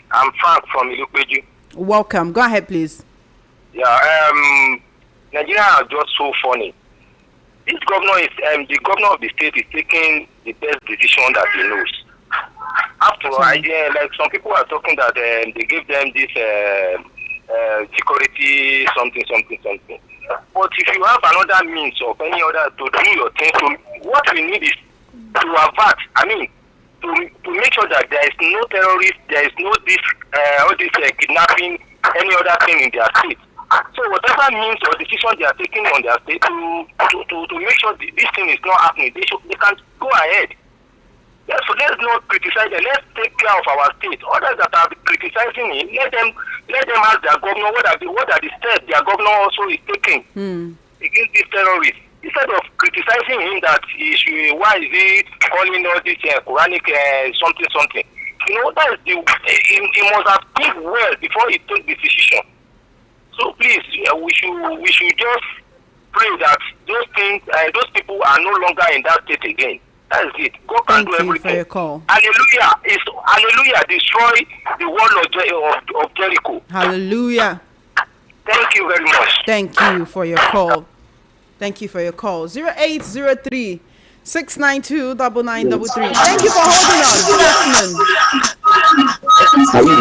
Speaker 3: I'm Frank from Ilupeju.
Speaker 1: Welcome. Go ahead, please.
Speaker 3: Yeah, Nigeria are just so funny. This governor is the governor of the state is taking the best decision that he knows. After all, like some people are talking that they give them this security something. But if you have another means of any other to do your thing, so what we need is to avert. I mean, to make sure that there is no terrorist, there is no kidnapping, any other thing in their state. So whatever means or decision they are taking on their state to make sure this thing is not happening, they can go ahead. So let's not criticize them. Let's take care of our state. Others that are criticizing him, let them ask their governor what are the steps their governor also is taking against these terrorists. Instead of criticizing him that why is he calling all this Quranic something. You know, that is he must have think well before he took the decision. So please, we should just pray that those people are no longer in that state again. That is it. God can do everything.
Speaker 1: Thank you for your call.
Speaker 3: Hallelujah. Destroy the wall of Jericho.
Speaker 1: Hallelujah.
Speaker 3: Thank you very much.
Speaker 1: Thank you for your call. 0803 692 9933. Thank you for holding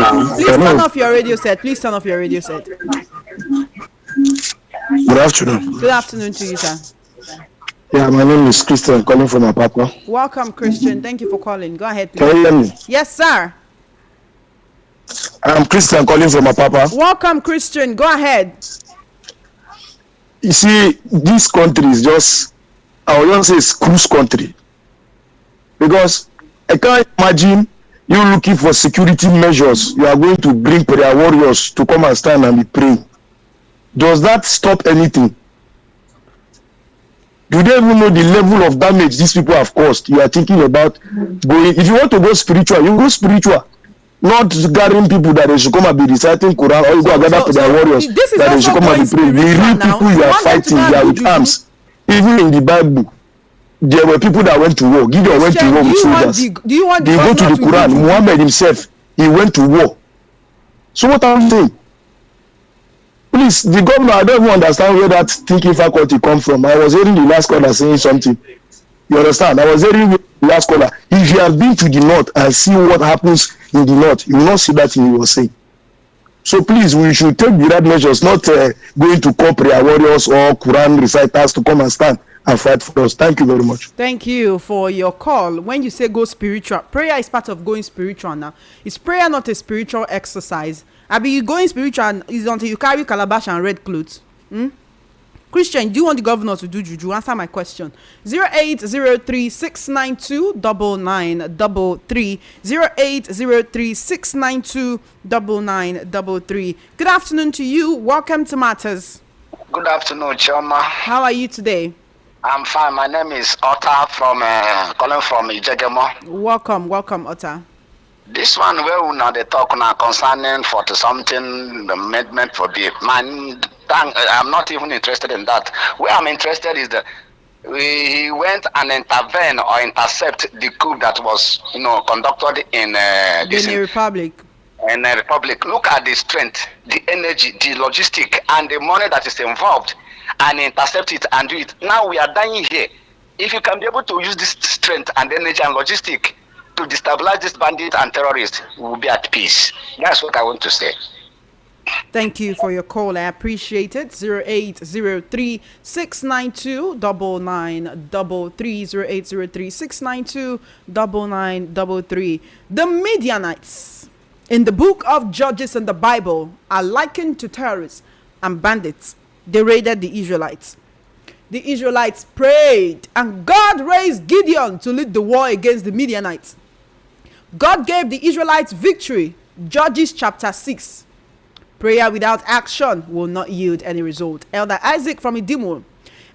Speaker 1: on. Good afternoon. Please turn off your radio set.
Speaker 6: Good afternoon.
Speaker 1: Good afternoon to you, sir.
Speaker 6: Yeah, my name is Christian, calling from Apapa.
Speaker 1: Welcome, Christian. Thank you for calling. Go ahead, please.
Speaker 6: Can you hear me?
Speaker 1: Yes, sir.
Speaker 6: I'm Christian, calling from Apapa.
Speaker 1: Welcome, Christian. Go ahead.
Speaker 6: You see, this country is just, I will just say, it's cruise country. Because I can't imagine you looking for security measures. You are going to bring prayer warriors to come and stand and be praying. Does that stop anything? Do they even know the level of damage these people have caused? You are thinking about going. If you want to go spiritual, you go spiritual. Not gathering people that they should come and be reciting Quran, or you go and gather to their warriors that they should come and be praying. The real people you are fighting, they are with arms. Even in the Bible, there were people that went to war. Gideon went to war with soldiers. They go to the Quran. Muhammad himself, he went to war. So what I'm saying? Please, the governor, I don't even understand where that thinking faculty come from. I was hearing the last caller saying something. You understand? I was hearing the last caller. If you have been to the north and see what happens in the north, you will not see that thing you were saying. So please, we should take the right measures, not going to call prayer warriors or Quran reciters to come and stand and fight for us. Thank you very much.
Speaker 1: Thank you for your call. When you say go spiritual, prayer is part of going spiritual now. Is prayer not a spiritual exercise? I mean, you going spiritual is until you carry calabash and red clothes. Christian, do you want the governor to do juju? Answer my question. 0803-692-9933. 0803-692-9933. Good afternoon to you. Welcome to Matters.
Speaker 7: Good afternoon, Choma.
Speaker 1: How are you today?
Speaker 7: I'm fine. My name is Otta from calling from Ijegemo.
Speaker 1: Welcome, Otta.
Speaker 7: This one where we now they talk now concerning 40-something amendment for the man. I'm not even interested in that. Where I'm interested is that he went and intervene or intercept the coup that was, conducted in
Speaker 1: the Republic.
Speaker 7: In the Republic. Look at the strength, the energy, the logistic, and the money that is involved, and intercept it and do it. Now we are dying here. If you can be able to use this strength and energy and logistic to destabilize this bandit and terrorists, we will be at peace. That's what I want to say.
Speaker 1: Thank you for your call. I appreciate it. 0803-692-9933. 0803-692-9933. The Midianites in the book of Judges in the Bible are likened to terrorists and bandits. They raided the Israelites. The Israelites prayed, and God raised Gideon to lead the war against the Midianites. God gave the Israelites victory. Judges chapter 6. Prayer without action will not yield any result. Elder Isaac from Idimo.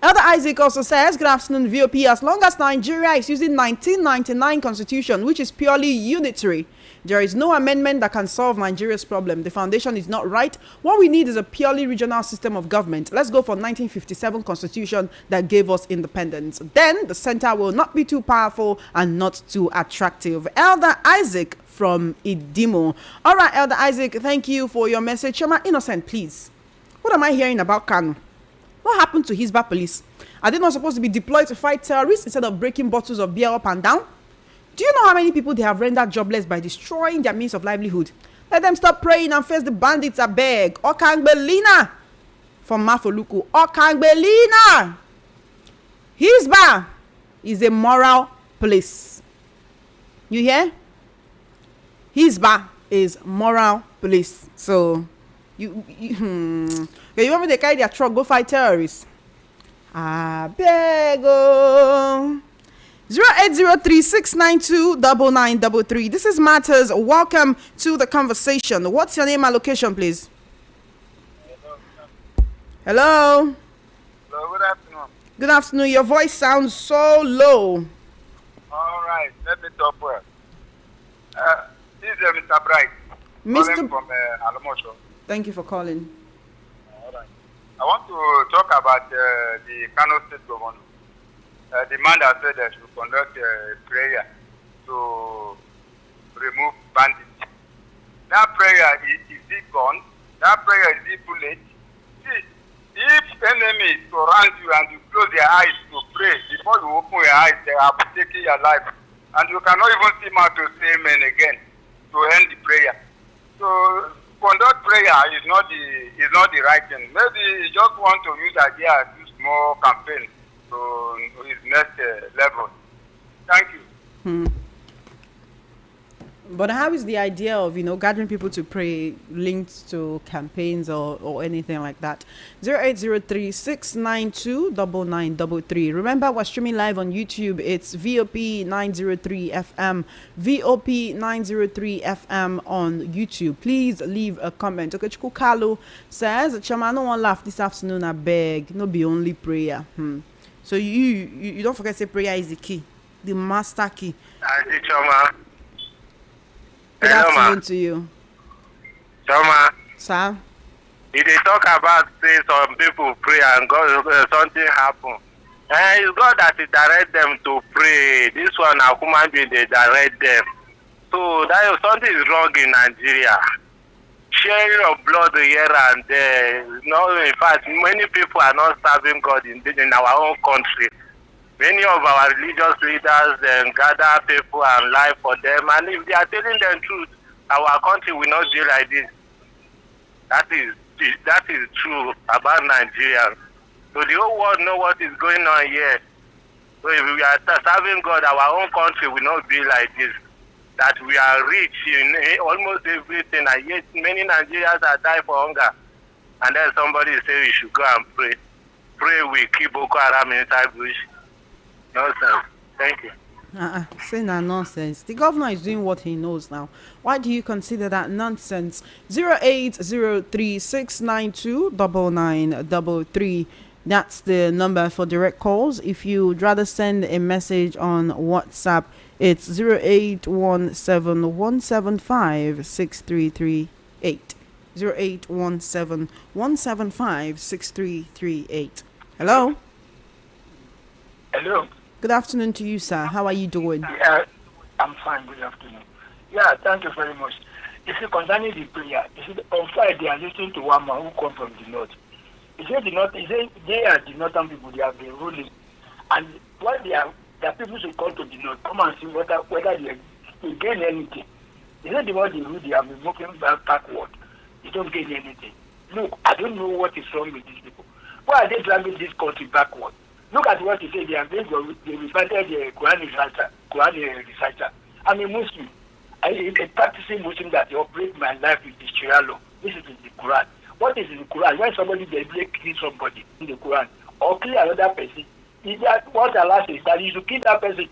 Speaker 1: Elder Isaac also says, good afternoon, VOP. As long as Nigeria is using 1999 constitution, which is purely unitary, there is no amendment that can solve Nigeria's problem. The foundation is not right. What we need is a purely regional system of government. Let's go for 1957 constitution that gave us independence. Then the center will not be too powerful and not too attractive. Elder Isaac from Idimo. All right, Elder Isaac, thank you for your message. Shema Innocent, please. What am I hearing about Kanu? What happened to Hisba police? Are they not supposed to be deployed to fight terrorists instead of breaking bottles of beer up and down? Do you know how many people they have rendered jobless by destroying their means of livelihood? Let them stop praying and face the bandits, I beg. Okangbelina from Mafoluku. Okangbelina. Hisba is a moral place. You hear? Hisba is moral police. So you want me to carry their truck, go fight terrorists? I beg. 0803-692-9933. This is Matters. Welcome to the conversation. What's your name and location, please? Hello.
Speaker 2: Hello, good afternoon.
Speaker 1: Good afternoon. Your voice sounds so low.
Speaker 2: All right, let me talk well. This is Mr. Bright.
Speaker 1: Mr.
Speaker 2: Calling from Alamoso.
Speaker 1: Thank you for calling.
Speaker 2: All right. I want to talk about the Kano State Governor. The man that said they should conduct a prayer to remove bandits. That prayer is it gone? That prayer is it too late? See, if enemies surround you and you close your eyes to pray, before you open your eyes, they are taking your life. And you cannot even see man to say amen again to end the prayer. So conduct prayer is not the right thing. Maybe you just want to use idea and do small campaign to his next level. Thank you.
Speaker 1: But how is the idea of, gathering people to pray linked to campaigns or anything like that? 0803-692-9933. Remember, we're streaming live on YouTube. It's VOP 903 FM. VOP 903 FM on YouTube. Please leave a comment. Okechukwu Kalu says, Chama, no one laugh this afternoon, I beg. No be only prayer. So you don't forget to say prayer is the key. The master key.
Speaker 2: Chama.
Speaker 1: Good afternoon to you.
Speaker 2: Chama.
Speaker 1: Sir?
Speaker 2: If they talk about, say, some people pray and God, something happen. It's God that he direct them to pray. This one, a human being, they direct them. So something is wrong in Nigeria. Sharing of blood here and there. In fact, many people are not serving God in our own country. Many of our religious leaders gather people and lie for them. And if they are telling them truth, our country will not be like this. That is true about Nigeria. So the whole world know what is going on here. So if we are serving God, our own country will not be like this. That we are rich in almost everything, and yet many Nigerians are dying for hunger. And then somebody say we should go and pray. Pray we keep Boko Haram inside bush. Nonsense. Thank you.
Speaker 1: Say that nonsense. The governor is doing what he knows now. Why do you consider that nonsense? 0803-692-9933. That's the number for direct calls. If you'd rather send a message on WhatsApp, it's 0817-175-6338. 0817-175-6338. Hello?
Speaker 8: Hello.
Speaker 1: Good afternoon to you, sir. How are you doing?
Speaker 8: Yeah, I'm fine. Good afternoon. Yeah, thank you very much. You see, concerning the prayer, on Friday, I listened to one man who come from the north. He said they are the northern people, they have been ruling. And what they are people should come to the north, come and see whether they gain anything. He said the one they rule, they have been moving backward. They don't gain anything. Look, I don't know what is wrong with these people. Why are they dragging this country backward? Look at what he said. They recited the Quran reciter. I'm a Muslim. I'm a practicing Muslim that operate my life with the Sharia law. This is in the Quran. What is in the Quran? When somebody deliberately kills somebody in the Quran or kill another person, what Allah says that you should kill that person.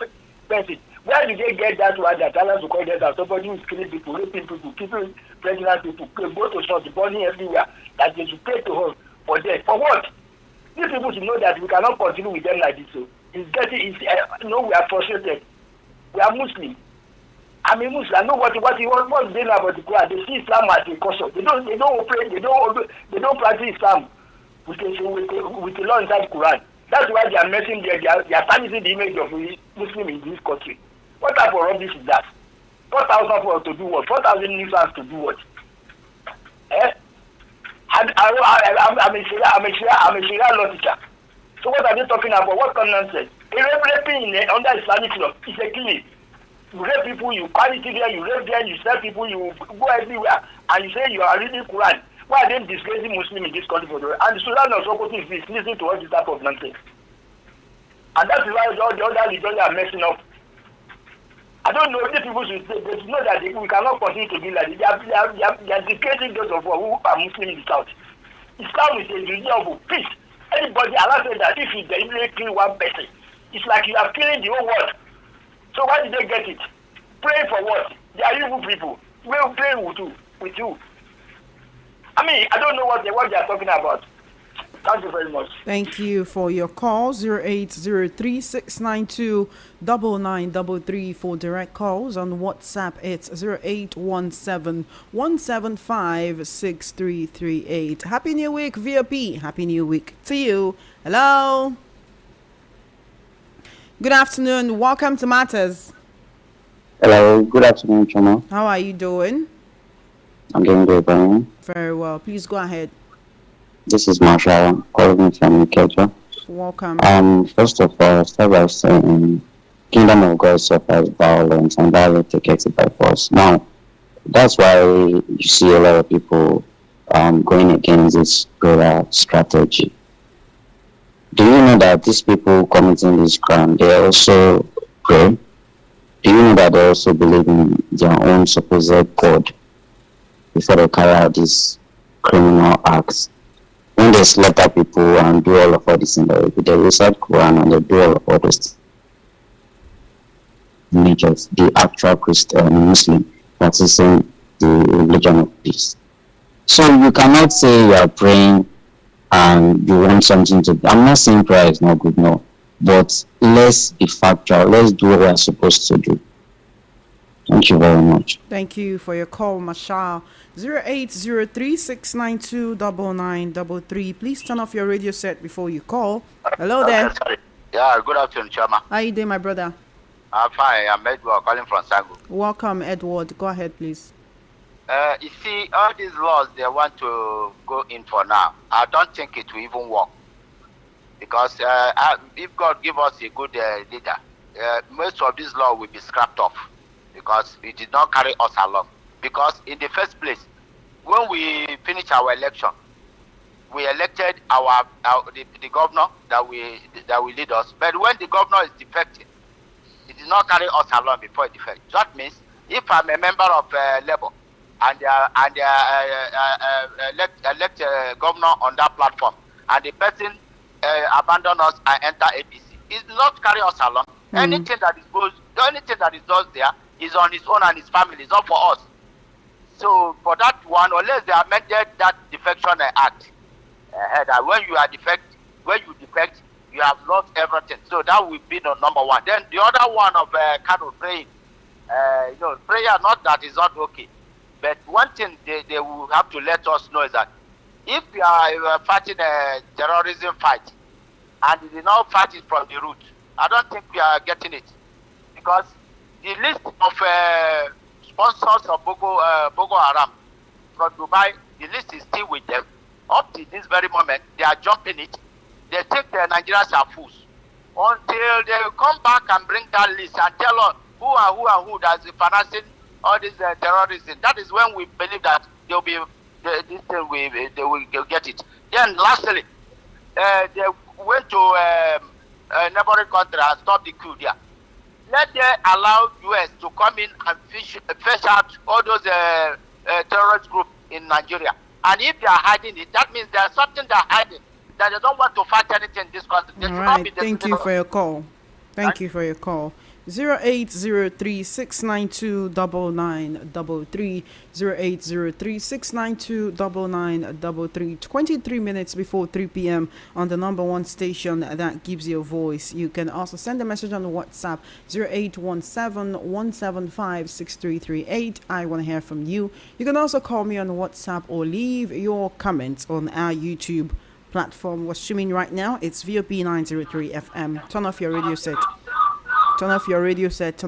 Speaker 8: Where did they get that one that Allah should call them that somebody who is killing people, raping people, keeping pregnant people, go to church, burning everywhere, that they should pray to her for death? For what? These people should know that we cannot continue with them like this. So we are frustrated. We are Muslim. I'm a Muslim. I know what they know about the Quran. They see Islam as a caution. They don't pray. They don't practice Islam with the law inside the Quran. That's why they are messing. They are tarnishing the image of Muslim in this country. What type of rubbish is that? 4,000 for to do what? 4,000 Muslims to do what? I'm a Sharia law teacher. So what are they talking about? What kind of nonsense? Raping under Islamic law is a killing. You rape people, you carry there, you rape there, you sell people, you go everywhere, and you say you are reading Quran. Why are they disgracing Muslims in this country for the and the Sudan of Sokoto is listening to all this type of nonsense? And that's why all the other religions are messing up. I don't know, these people should know that we cannot continue to be like this. They are disgracing those of us who are Muslims in the South. Islam is a religion of peace. Anybody, Allah said that if you deliberately kill one person, it's like you are killing the whole world. So why did they get it? Pray for what? They are evil people. We will pray with you. I mean, I don't know what they are talking about. Thank you very much.
Speaker 1: Thank you for your call. 0803-692-9933 for direct calls. On WhatsApp, it's 0817-175-6338. Happy New Week, VOP. Happy New Week to you. Hello. Good afternoon. Welcome to Matters.
Speaker 9: Hello. Good afternoon, Chama.
Speaker 1: How are you doing?
Speaker 9: I'm doing good, Brian.
Speaker 1: Very well. Please go ahead.
Speaker 9: This is Marshall calling from Ikeja.
Speaker 1: Welcome.
Speaker 9: First of all, start by saying, Kingdom of God suffers violence and violence takes it by force. Now, that's why you see a lot of people going against this prayer strategy. Do you know that these people committing this crime, they also pray? Do you know that they also believe in their own supposed God before they carry out these criminal acts? When they slaughter people and do all this in they recite Quran and they do all those images, the actual Christian Muslim practicing the religion of peace. So you cannot say you are praying and you want something to. I'm not saying prayer is not good, no, but let's be factual. Let's do what we are supposed to do. Thank you very much.
Speaker 1: Thank you for your call, Mashal. 0803-692-9933. Please turn off your radio set before you call. Hello there.
Speaker 7: Sorry. Yeah, good afternoon, Chama.
Speaker 1: How you doing, my brother?
Speaker 7: I'm fine. I'm Edward calling from Sango.
Speaker 1: Welcome, Edward. Go ahead, please.
Speaker 7: You see, all these laws they want to go in for now, I don't think it will even work. Because if God give us a good leader, most of these laws will be scrapped off. Because it did not carry us along. Because in the first place, when we finished our election, we elected the governor that will lead us. But when the governor is defecting, it did not carry us along before it defected. That means if I'm a member of Labour and elect a governor on that platform, and the person abandon us and enter APC, it does not carry us along. Anything that is done there is on his own and his family. It's not for us. So for that one, unless they amended that defection act, that when you defect, you have lost everything. So that will be the number one. Then the other one of kind of praying, prayer, not that is not okay. But one thing they will have to let us know is that if you are fighting a terrorism fight and you did not fight it from the root, I don't think we are getting it. Because the list of sponsors of Boko Haram from Dubai, the list is still with them. Up to this very moment, they are jumping it. They think the Nigerians are fools. Until they come back and bring that list and tell us who that's financing all this terrorism. That is when we believe that they will get it. Then lastly, they went to a neighboring country and stopped the coup there. Let them allow US to come in and fish out all those terrorist groups in Nigeria. And if they are hiding it, that means there's something they're hiding, that they don't want to fight anything in this country.
Speaker 1: All right, thank you for your call. Thank you for your call. 0803-692-9933, 0803-692-9933. 23 minutes before 3 p.m. on the number one station that gives you a voice. You can also send a message on WhatsApp 0817-175-6338. I want to hear from you. You can also call me on WhatsApp or leave your comments on our YouTube platform. We're streaming right now. It's VOP 903 FM. Turn off your radio set. Turn off your radio set,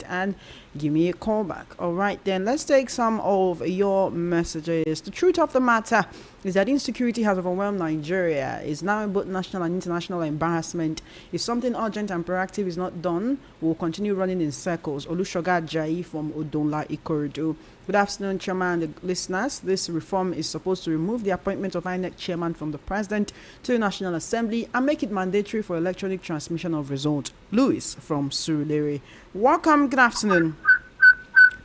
Speaker 1: and give me a call back. All right, then let's take some of your messages. The truth of the matter is that insecurity has overwhelmed Nigeria. It's now both national and international embarrassment. If something urgent and proactive is not done, we'll continue running in circles. Olushoga Jai from Odonla Ikorodu. Good afternoon, Chairman and the listeners. This reform is supposed to remove the appointment of INEC chairman from the president to the National Assembly and make it mandatory for electronic transmission of results. Louis from Surulere. Welcome, good afternoon.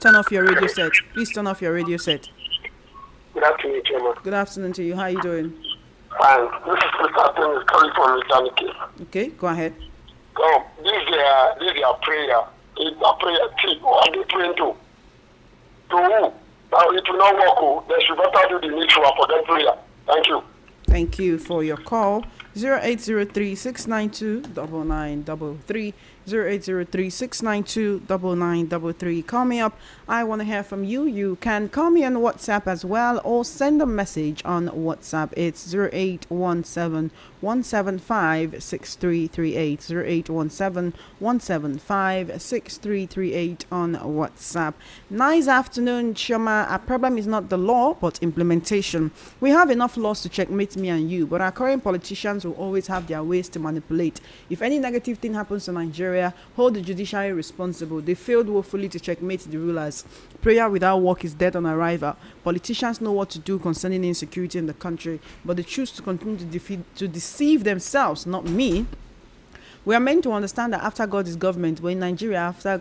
Speaker 1: Turn off your radio set. Please turn off your radio set.
Speaker 2: Good afternoon, Chairman.
Speaker 1: Good afternoon to you. How are you doing?
Speaker 2: Fine. This is Mr. calling from Mr.
Speaker 1: Okay, go ahead.
Speaker 2: This is your prayer. It's a prayer. What are they praying to? To who? Now it will not work. They should better do the needful for that prayer. Thank you.
Speaker 1: Thank you for your call. 0803-692-9933. 0803-692-9933. Call me up. I want to hear from you. You can call me on WhatsApp as well or send a message on WhatsApp. It's 0817-175-6338. 0817-175-6338 on WhatsApp. Nice afternoon, Choma. Our problem is not the law, but implementation. We have enough laws to checkmate me and you, but our current politicians will always have their ways to manipulate. If any negative thing happens to Nigeria, hold the judiciary responsible. They failed woefully to checkmate the rulers. Prayer without work is dead on arrival. Politicians know what to do concerning insecurity in the country, but they choose to continue to deceive themselves, not me. We are meant to understand that after God is government, but in Nigeria, after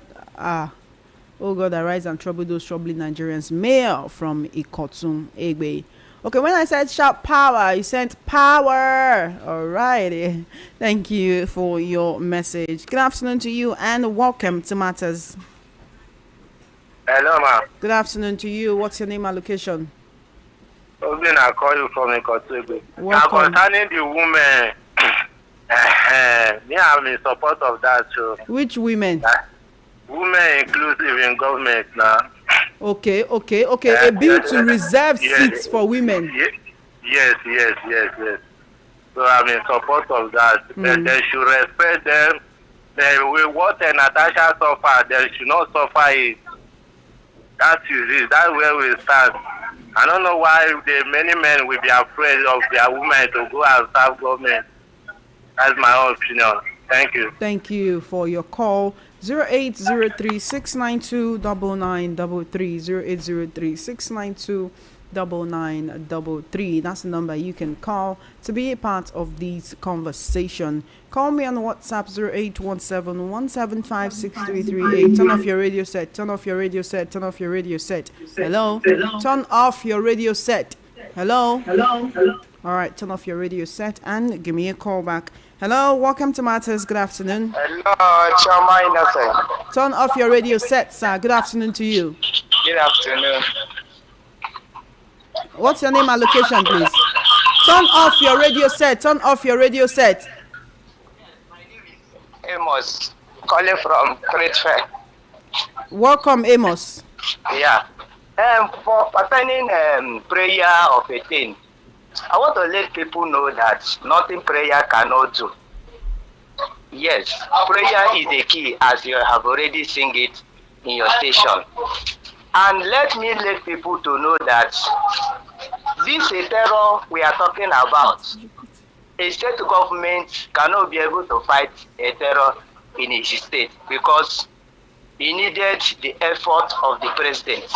Speaker 1: oh God, arise and trouble those troubling Nigerians. Mayor from Ikotum, Egbe. Okay, when I said sharp power, you sent power. All right. Thank you for your message. Good afternoon to you and welcome to Matters.
Speaker 3: Hello, ma'am.
Speaker 1: Good afternoon to you. What's your name and location?
Speaker 3: I call you from Ikotum.
Speaker 1: Now,
Speaker 3: concerning the women, me, I'm in support of that too.
Speaker 1: Which women?
Speaker 3: Women inclusive in government now.
Speaker 1: Okay. A bill to reserve seats for women.
Speaker 3: Yes. So I'm in support of that. They should respect them. What Natasha suffered, they should not suffer it. That is it. That's where we stand. I don't know why many men will be afraid of their women to go and serve government. That's my own opinion. Thank you.
Speaker 1: Thank you for your call. 0803-692-9933. 0803-692-9933. That's the number you can call to be a part of this conversation. Call me on WhatsApp 0817-175-6338. Turn off your radio set. Turn off your radio set. Turn off your radio set. Hello? Turn off your radio set. Hello? All right, turn off your radio set and give me a call back. Hello, welcome to Matters. Good afternoon.
Speaker 10: Hello, Chama Innocent.
Speaker 1: Turn off your radio set, sir. Good afternoon to you.
Speaker 10: Good afternoon.
Speaker 1: What's your name and location, please? Turn off your radio set. Turn off your radio set.
Speaker 10: Amos, calling from Great Fair.
Speaker 1: Welcome, Amos.
Speaker 10: Yeah. For pertaining prayer of a thing, I want to let people know that nothing prayer cannot do. Yes, prayer is the key, as you have already sing it in your station. And let me let people to know that this terror we are talking about, a state government cannot be able to fight a terror in its state because he needed the effort of the president.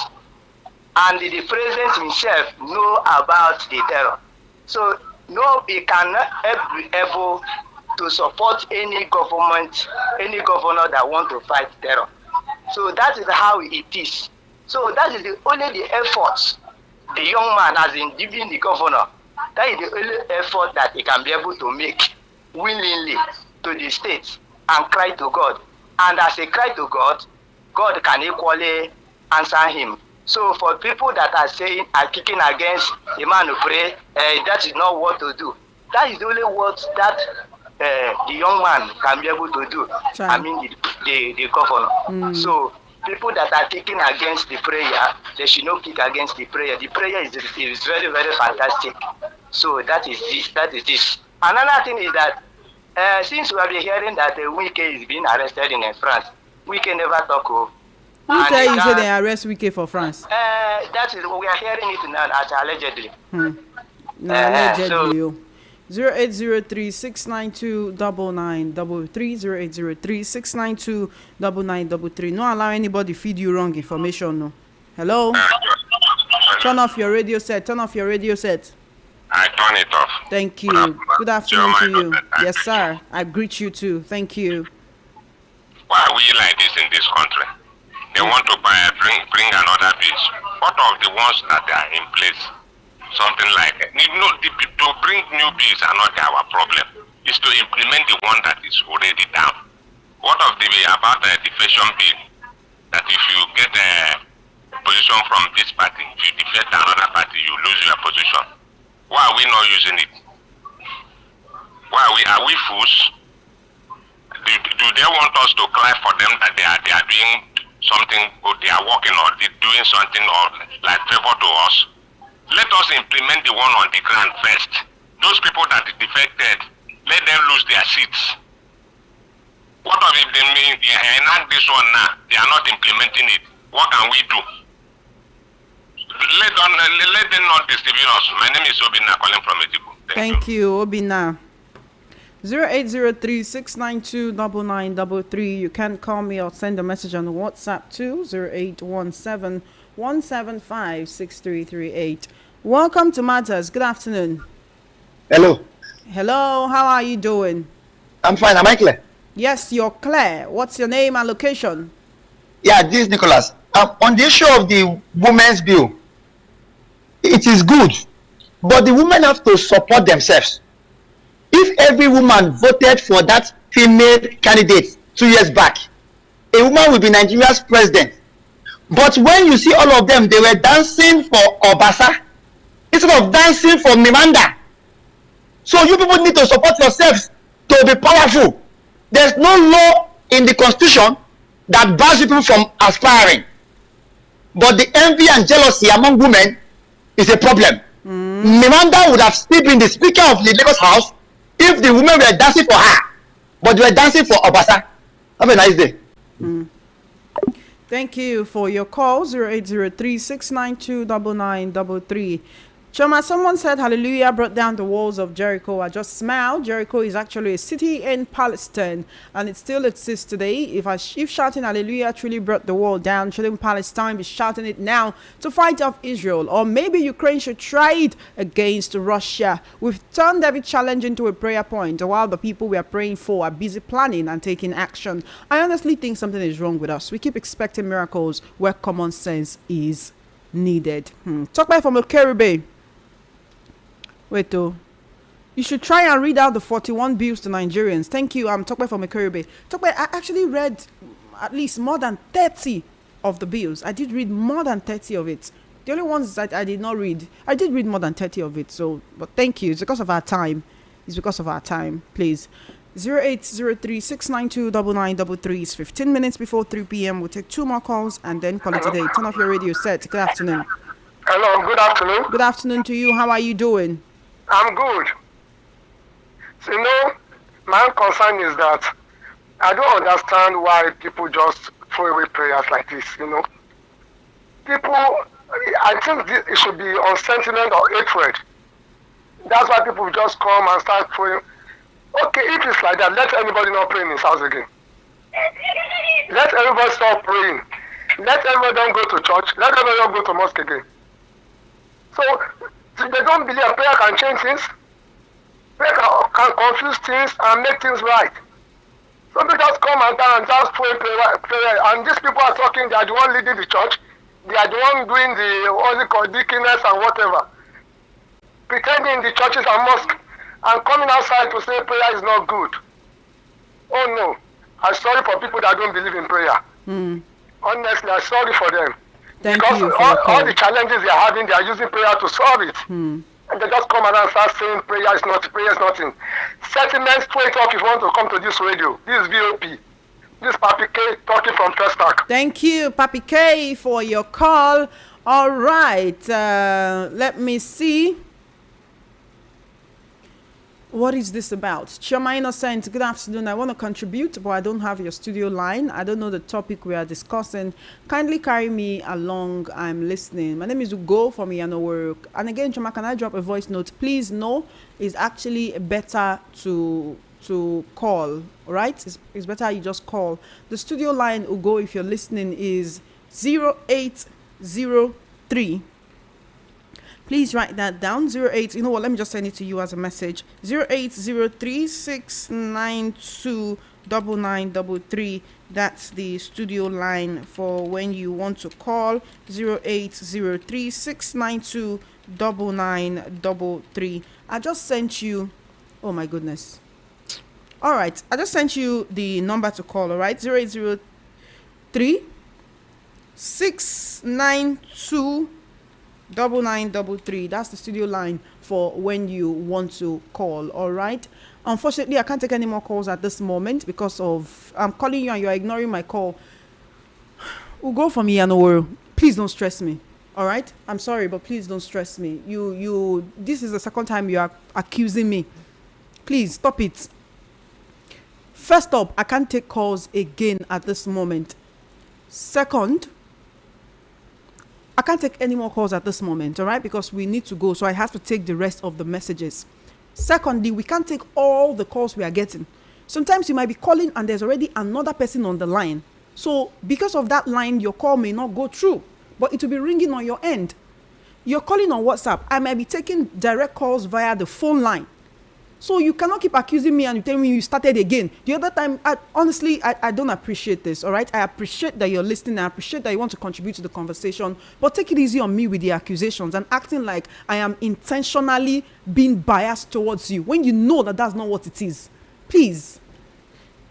Speaker 10: And the president himself know about the terror. So no, he cannot be able to support any government, any governor that want to fight terror. So that is how it is. So that is only the effort the young man has been giving the governor. That is the only effort that he can be able to make willingly to the state and cry to God. And as he cry to God, God can equally answer him. So for people that are kicking against the man who pray, that is not what to do. That is only what that the young man can be able to do.
Speaker 1: Sure.
Speaker 10: I mean the governor. So people that are kicking against the prayer, they should not kick against the prayer. The prayer is very, very fantastic. So that is this. Another thing is that since we have been hearing that Wike is being arrested in France, Wike never talk.
Speaker 1: Who tell you say they arrest Wike for France?
Speaker 10: That is, we are hearing it now as allegedly.
Speaker 1: Allegedly. 0803-692-9933. 0803-692-9933. No allow anybody feed you wrong information. No. Hello? Turn off your radio set. Turn off your radio set.
Speaker 11: I turn it off.
Speaker 1: Thank you. Good afternoon to you. Yes, sir. I greet you too. Thank you.
Speaker 11: Why are we like this in this country? They want to bring another bill. What of the ones that are in place? Something like that. To bring new bills are not our problem. It's to implement the one that is already down. What of about the defection bill? That if you get a position from this party, if you defect another party, you lose your position. Why are we not using it? Are we fools? Do they want us to cry for them that they are doing something good, they are working or doing something or like favor to us? Let us implement the one on the ground first. Those people that are defected, let them lose their seats. What of if they enact this one now? They are not implementing it. What can we do? Let them not distribute us. My name is Obina calling from Ejibu.
Speaker 1: Thank you, Obina. 0803-692-9933. You can call me or send a message on WhatsApp to 0817-175-6338. Welcome to Matters. Good afternoon.
Speaker 5: Hello.
Speaker 1: Hello, how are you doing?
Speaker 5: I'm fine. Am I clear?
Speaker 1: Yes, you're clear. What's your name and location?
Speaker 5: Yeah, this is Nicholas. On the issue of the women's bill, it is good, but the women have to support themselves. If every woman voted for that female candidate 2 years back, a woman will be Nigeria's president. But when you see all of them, they were dancing for Obasa instead of dancing for Miranda. So you people need to support yourselves to be powerful. There's no law in the constitution that bars people from aspiring. But the envy and jealousy among women is a problem. Miranda would have still been the Speaker of the Lagos House if the women were dancing for her. But they were dancing for Obasa. Have a nice day.
Speaker 1: Thank you for your call. 0803-692-9933. Choma, someone said Hallelujah brought down the walls of Jericho. I just smiled. Jericho is actually a city in Palestine, and it still exists today. If shouting Hallelujah truly brought the wall down, shouldn't Palestine be shouting it now to fight off Israel? Or maybe Ukraine should try it against Russia. We've turned every challenge into a prayer point, while the people we are praying for are busy planning and taking action. I honestly think something is wrong with us. We keep expecting miracles where common sense is needed. Talk back from the Caribbean. Wait, though. You should try and read out the 41 bills to Nigerians. Thank you. I'm talking from Ekeribe. I actually read at least more than 30 of the bills. I did read more than 30 of it. The only ones that I did not read, I did read more than 30 of it. So, but thank you. It's because of our time. Please. 0803-692-9933 is 15 minutes before 3 p.m. We'll take 2 more calls and then call it a day. Turn off your radio set. Good afternoon.
Speaker 2: Hello, good afternoon.
Speaker 1: Good afternoon to you. How are you doing?
Speaker 2: I'm good. So, my concern is that I don't understand why people just throw away prayers like this, People, I think it should be on sentiment or hatred. That's why people just come and start praying. Okay, if it's like that, let anybody not pray in his house again. Let everybody stop praying. Let everybody don't go to church. Let everybody don't go to mosque again. So they don't believe prayer can change things. Prayer can confuse things and make things right. So they just come and just pray, and these people are talking. They are the one leading the church. They are the one doing the deaconess and whatever, pretending in the churches and mosques, and coming outside to say prayer is not good. Oh no, I'm sorry for people that don't believe in prayer. Honestly, I'm sorry for them. Because all the challenges they are having, they are using prayer to solve it. And they just come around and start saying prayer is nothing. Settlements, straight up if you want to come to this radio. This is VOP. This is Papi K talking from Trestack.
Speaker 1: Thank you, Papi K, for your call. All right, let me see. What is this about? Chioma Innocent, good afternoon. I want to contribute, but I don't have your studio line. I don't know the topic we are discussing. Kindly carry me along. I'm listening. My name is Ugo from Yanowork. And again, Chioma, can I drop a voice note? Please, no, it's actually better to call, right? It's better you just call. The studio line, Ugo, if you're listening, is 0803. Please write that down. 08. You know what? Let me just send it to you as a message. 0803-692-9933. That's the studio line for when you want to call. 0803-692-9933. I just sent you. Oh my goodness. All right. I just sent you the number to call. All right. 0803-692-9933. That's the studio line for when you want to call. All right. Unfortunately, I can't take any more calls at this moment because of I'm calling you and you are ignoring my call. We'll go from here. No worry. Please don't stress me. All right. I'm sorry, but please don't stress me. You. This is the second time you are accusing me. Please stop it. First up, I can't take calls again at this moment. Second, I can't take any more calls at this moment, all right, because we need to go. So I have to take the rest of the messages. Secondly, we can't take all the calls we are getting. Sometimes you might be calling and there's already another person on the line. So because of that line, your call may not go through, but it will be ringing on your end. You're calling on WhatsApp. I might be taking direct calls via the phone line. So you cannot keep accusing me and you tell me you started again. The other time, honestly, I don't appreciate this, all right? I appreciate that you're listening. I appreciate that you want to contribute to the conversation. But take it easy on me with the accusations and acting like I am intentionally being biased towards you when you know that that's not what it is. Please.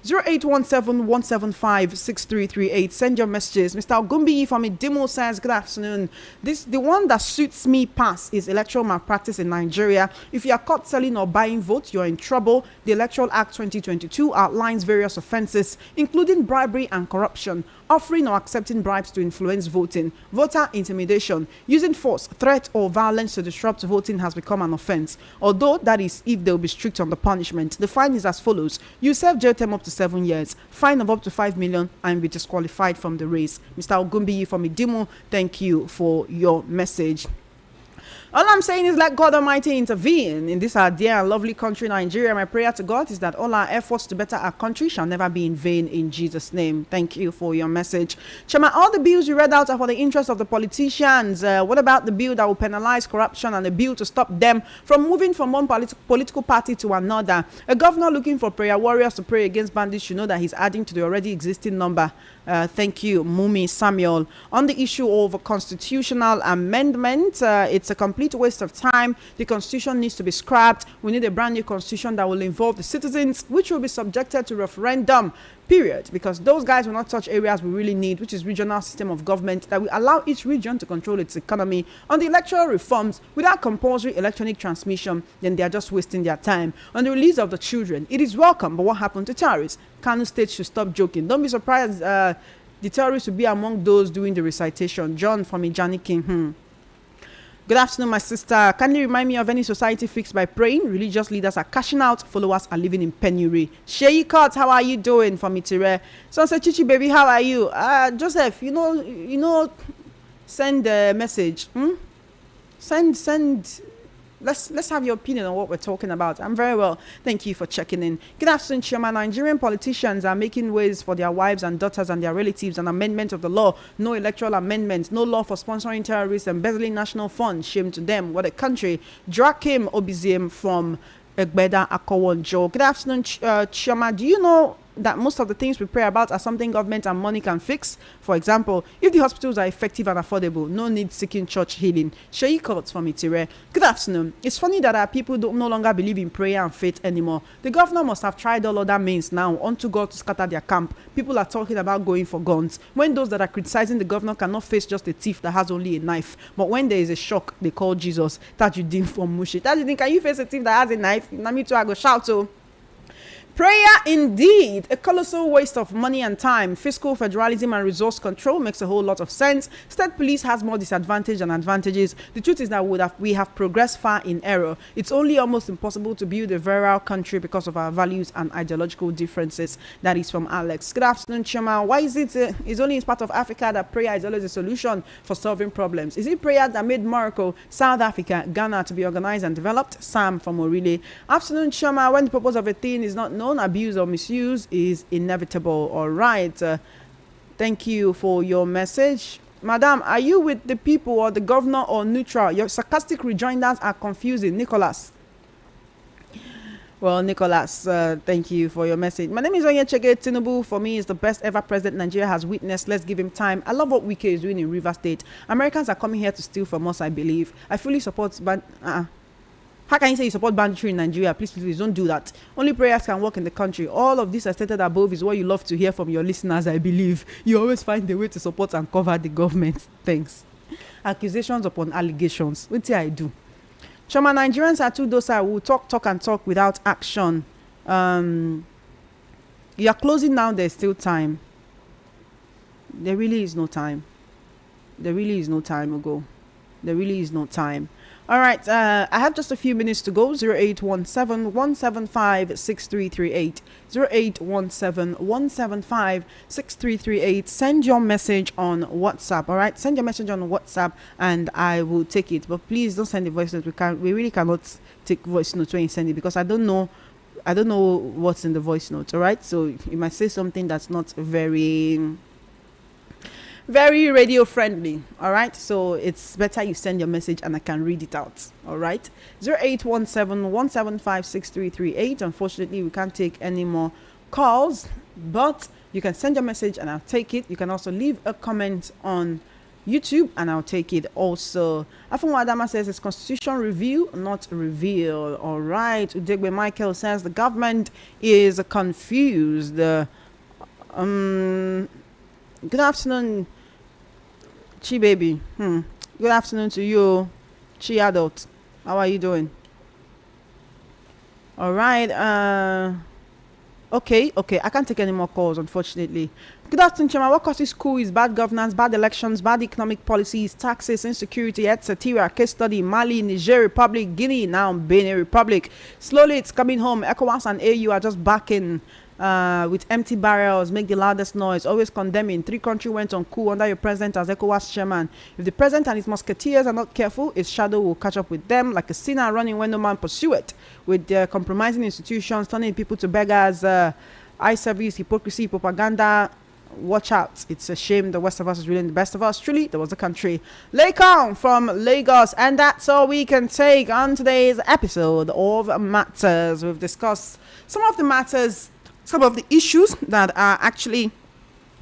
Speaker 1: 0817-175-6338. Send your messages. Mr. Ogumbi from Idimo says, good afternoon. The one that suits me past is electoral malpractice in Nigeria. If you are caught selling or buying votes, you're in trouble. The Electoral Act 2022 outlines various offenses, including bribery and corruption, offering or accepting bribes to influence voting, voter intimidation, using force, threat, or violence to disrupt voting has become an offense. Although that is if they will be strict on the punishment. The fine is as follows. You serve jail term up to 7 years, fine of up to 5 million, and be disqualified from the race. Mr. Ogumbi from Idimo, thank you for your message. All I'm saying is let God Almighty intervene in this our dear and lovely country, Nigeria. My prayer to God is that all our efforts to better our country shall never be in vain in Jesus' name. Thank you for your message. Chairman, all the bills you read out are for the interest of the politicians. What about the bill that will penalize corruption and the bill to stop them from moving from one political party to another? A governor looking for prayer warriors to pray against bandits should know that he's adding to the already existing number. Thank you, Mumi Samuel. On the issue of a constitutional amendment, it's a complete waste of time. The constitution needs to be scrapped. We need a brand new constitution that will involve the citizens, which will be subjected to referendum, period, because those guys will not touch areas we really need, which is regional system of government that will allow each region to control its economy. On the electoral reforms, without compulsory electronic transmission, then they are just wasting their time. On the release of the children, it is welcome, but what happened to terrorists? Kano State should stop joking. Don't be surprised the terrorists will be among those doing the recitation. John from Ijani King. Good afternoon, my sister. Can you remind me of any society fixed by praying? Religious leaders are cashing out, followers are living in penury. Sheyi Kot, how are you doing from Itire? Sunset Chichi baby, how are you? Joseph, you know, send a message. Send. Let's have your opinion on what we're talking about. I'm very well. Thank you for checking in. Good afternoon, Chairman. Nigerian politicians are making ways for their wives and daughters and their relatives. An amendment of the law. No electoral amendments. No law for sponsoring terrorists, embezzling national funds. Shame to them. What a country. Joachim Obiziem from Egbeda Akowonjo. Good afternoon, Chairman. Do you know that most of the things we pray about are something government and money can fix? For example, if the hospitals are effective and affordable, no need seeking church healing. Sheyi Kot from Itire. Good afternoon. It's funny that our people no longer believe in prayer and faith anymore. The governor must have tried all other means now unto God to scatter their camp. People are talking about going for guns, when those that are criticizing the governor cannot face just a thief that has only a knife. But when there is a shock, they call Jesus. Tajuddin from Mushi. Tajuddin, can you face a thief that has a knife? Now me too, I go shout to. Prayer indeed, a colossal waste of money and time. Fiscal federalism and resource control makes a whole lot of sense. State police has more disadvantage than advantages. The truth is that we have progressed far in error. It's only almost impossible to build a virile country because of our values and ideological differences. That is from Alex. Good afternoon, Chairman. Why is it it's only in part of Africa that prayer is always a solution for solving problems? Is it prayer that made Morocco, South Africa, Ghana to be organized and developed? Sam from Orile. Afternoon, Chairman. When the purpose of a thing is not known, abuse or misuse is inevitable. All right. Thank you for your message. Madam, are you with the people or the governor or neutral? Your sarcastic rejoinders are confusing. Nicholas. Well, Nicholas, thank you for your message. My name is Onyechege Tinubu. For me, is the best ever president Nigeria has witnessed. Let's give him time. I love what Wike is doing in River State. Americans are coming here to steal from us, I believe. I fully support how can you say you support banditry in Nigeria? Please don't do that. Only prayers can work in the country. All of this I stated above is what you love to hear from your listeners, I believe. You always find a way to support and cover the government. Thanks. Accusations upon allegations. What did I do? Chama, Nigerians are too docile. We'll talk without action. You are closing now. There's still time. There really is no time. There really is no time ago. There really is no time. All right, I have just a few minutes to go. 0817-175-6338. 0817-175-6338. Send your message on WhatsApp. All right, send your message on WhatsApp and I will take it. But please don't send the voice note. We really cannot take voice notes when you send it because I don't know what's in the voice note. All right, so you might say something that's not very very radio friendly. All right, so it's better you send your message and I can read it out. All right, 0817-175-6338. Unfortunately, we can't take any more calls, but you can send your message and I'll take it. You can also leave a comment on YouTube and I'll take it also. Afunwa Adama says it's constitution review, not reveal. All right. Udegbe Michael says the government is confused. Good afternoon, Chi baby. Good afternoon to you, Chi adult. How are you doing? All right. Okay. I can't take any more calls, unfortunately. Good afternoon, Chairman. What causes coup is bad governance, bad elections, bad economic policies, taxes, insecurity, etc. Case study: Mali, Niger Republic, Guinea, now Benin Republic. Slowly, it's coming home. ECOWAS and AU are just backing with empty barrels, make the loudest noise, always condemning. 3 countries went on coup under your president as ECOWAS chairman. If the president and his musketeers are not careful, his shadow will catch up with them like a sinner running when no man pursue it. With compromising institutions, turning people to beggars, eye service, hypocrisy, propaganda. Watch out. It's a shame the West of us is ruling the best of us. Truly, there was a country. Lekon from Lagos. And that's all we can take on today's episode of Matters. We've discussed some of the matters, some of the issues that are actually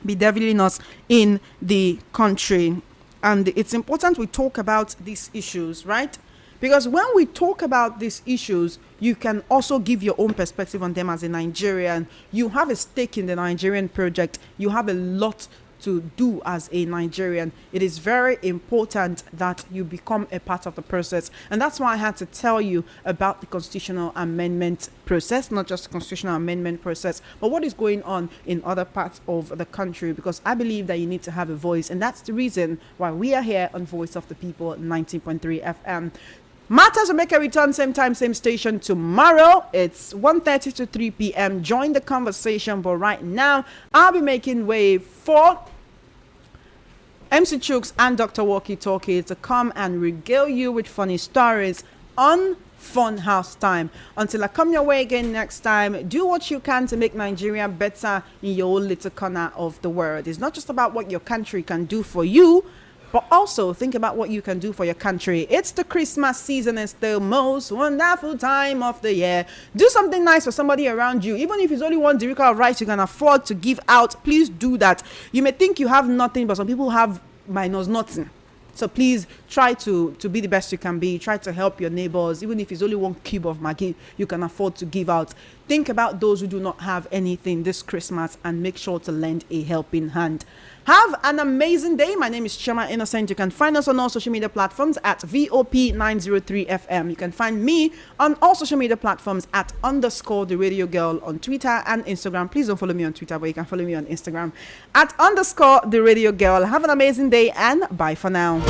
Speaker 1: bedeviling us in the country. And it's important we talk about these issues, right? Because when we talk about these issues, you can also give your own perspective on them as a Nigerian. You have a stake in the Nigerian project. You have a lot to do as a Nigerian. It is very important that you become a part of the process. And that's why I had to tell you about the constitutional amendment process, not just the constitutional amendment process, but what is going on in other parts of the country, because I believe that you need to have a voice. And that's the reason why we are here on Voice of the People 19.3 FM. Matters will make a return, same time, same station tomorrow. It's 1:30 to 3 p.m. Join the conversation. But right now, I'll be making way for MC Chooks and Dr. Walkie Talkie to come and regale you with funny stories on Funhouse Time. Until I come your way again next time, do what you can to make Nigeria better in your own little corner of the world. It's not just about what your country can do for you, but also think about what you can do for your country. It's the Christmas season. It's the most wonderful time of the year. Do something nice for somebody around you. Even if it's only 1 Derica of rice you can afford to give out, please do that. You may think you have nothing, but some people have minus nothing. So please try to be the best you can be. Try to help your neighbors. Even if it's only 1 cube of Maggi you can afford to give out. Think about those who do not have anything this Christmas and make sure to lend a helping hand. Have an amazing day. My name is Chema Innocent. You can find us on all social media platforms at VOP903FM. You can find me on all social media platforms at _the Radio Girl on Twitter and Instagram. Please don't follow me on Twitter, but you can follow me on Instagram at _the Radio Girl. Have an amazing day and bye for now.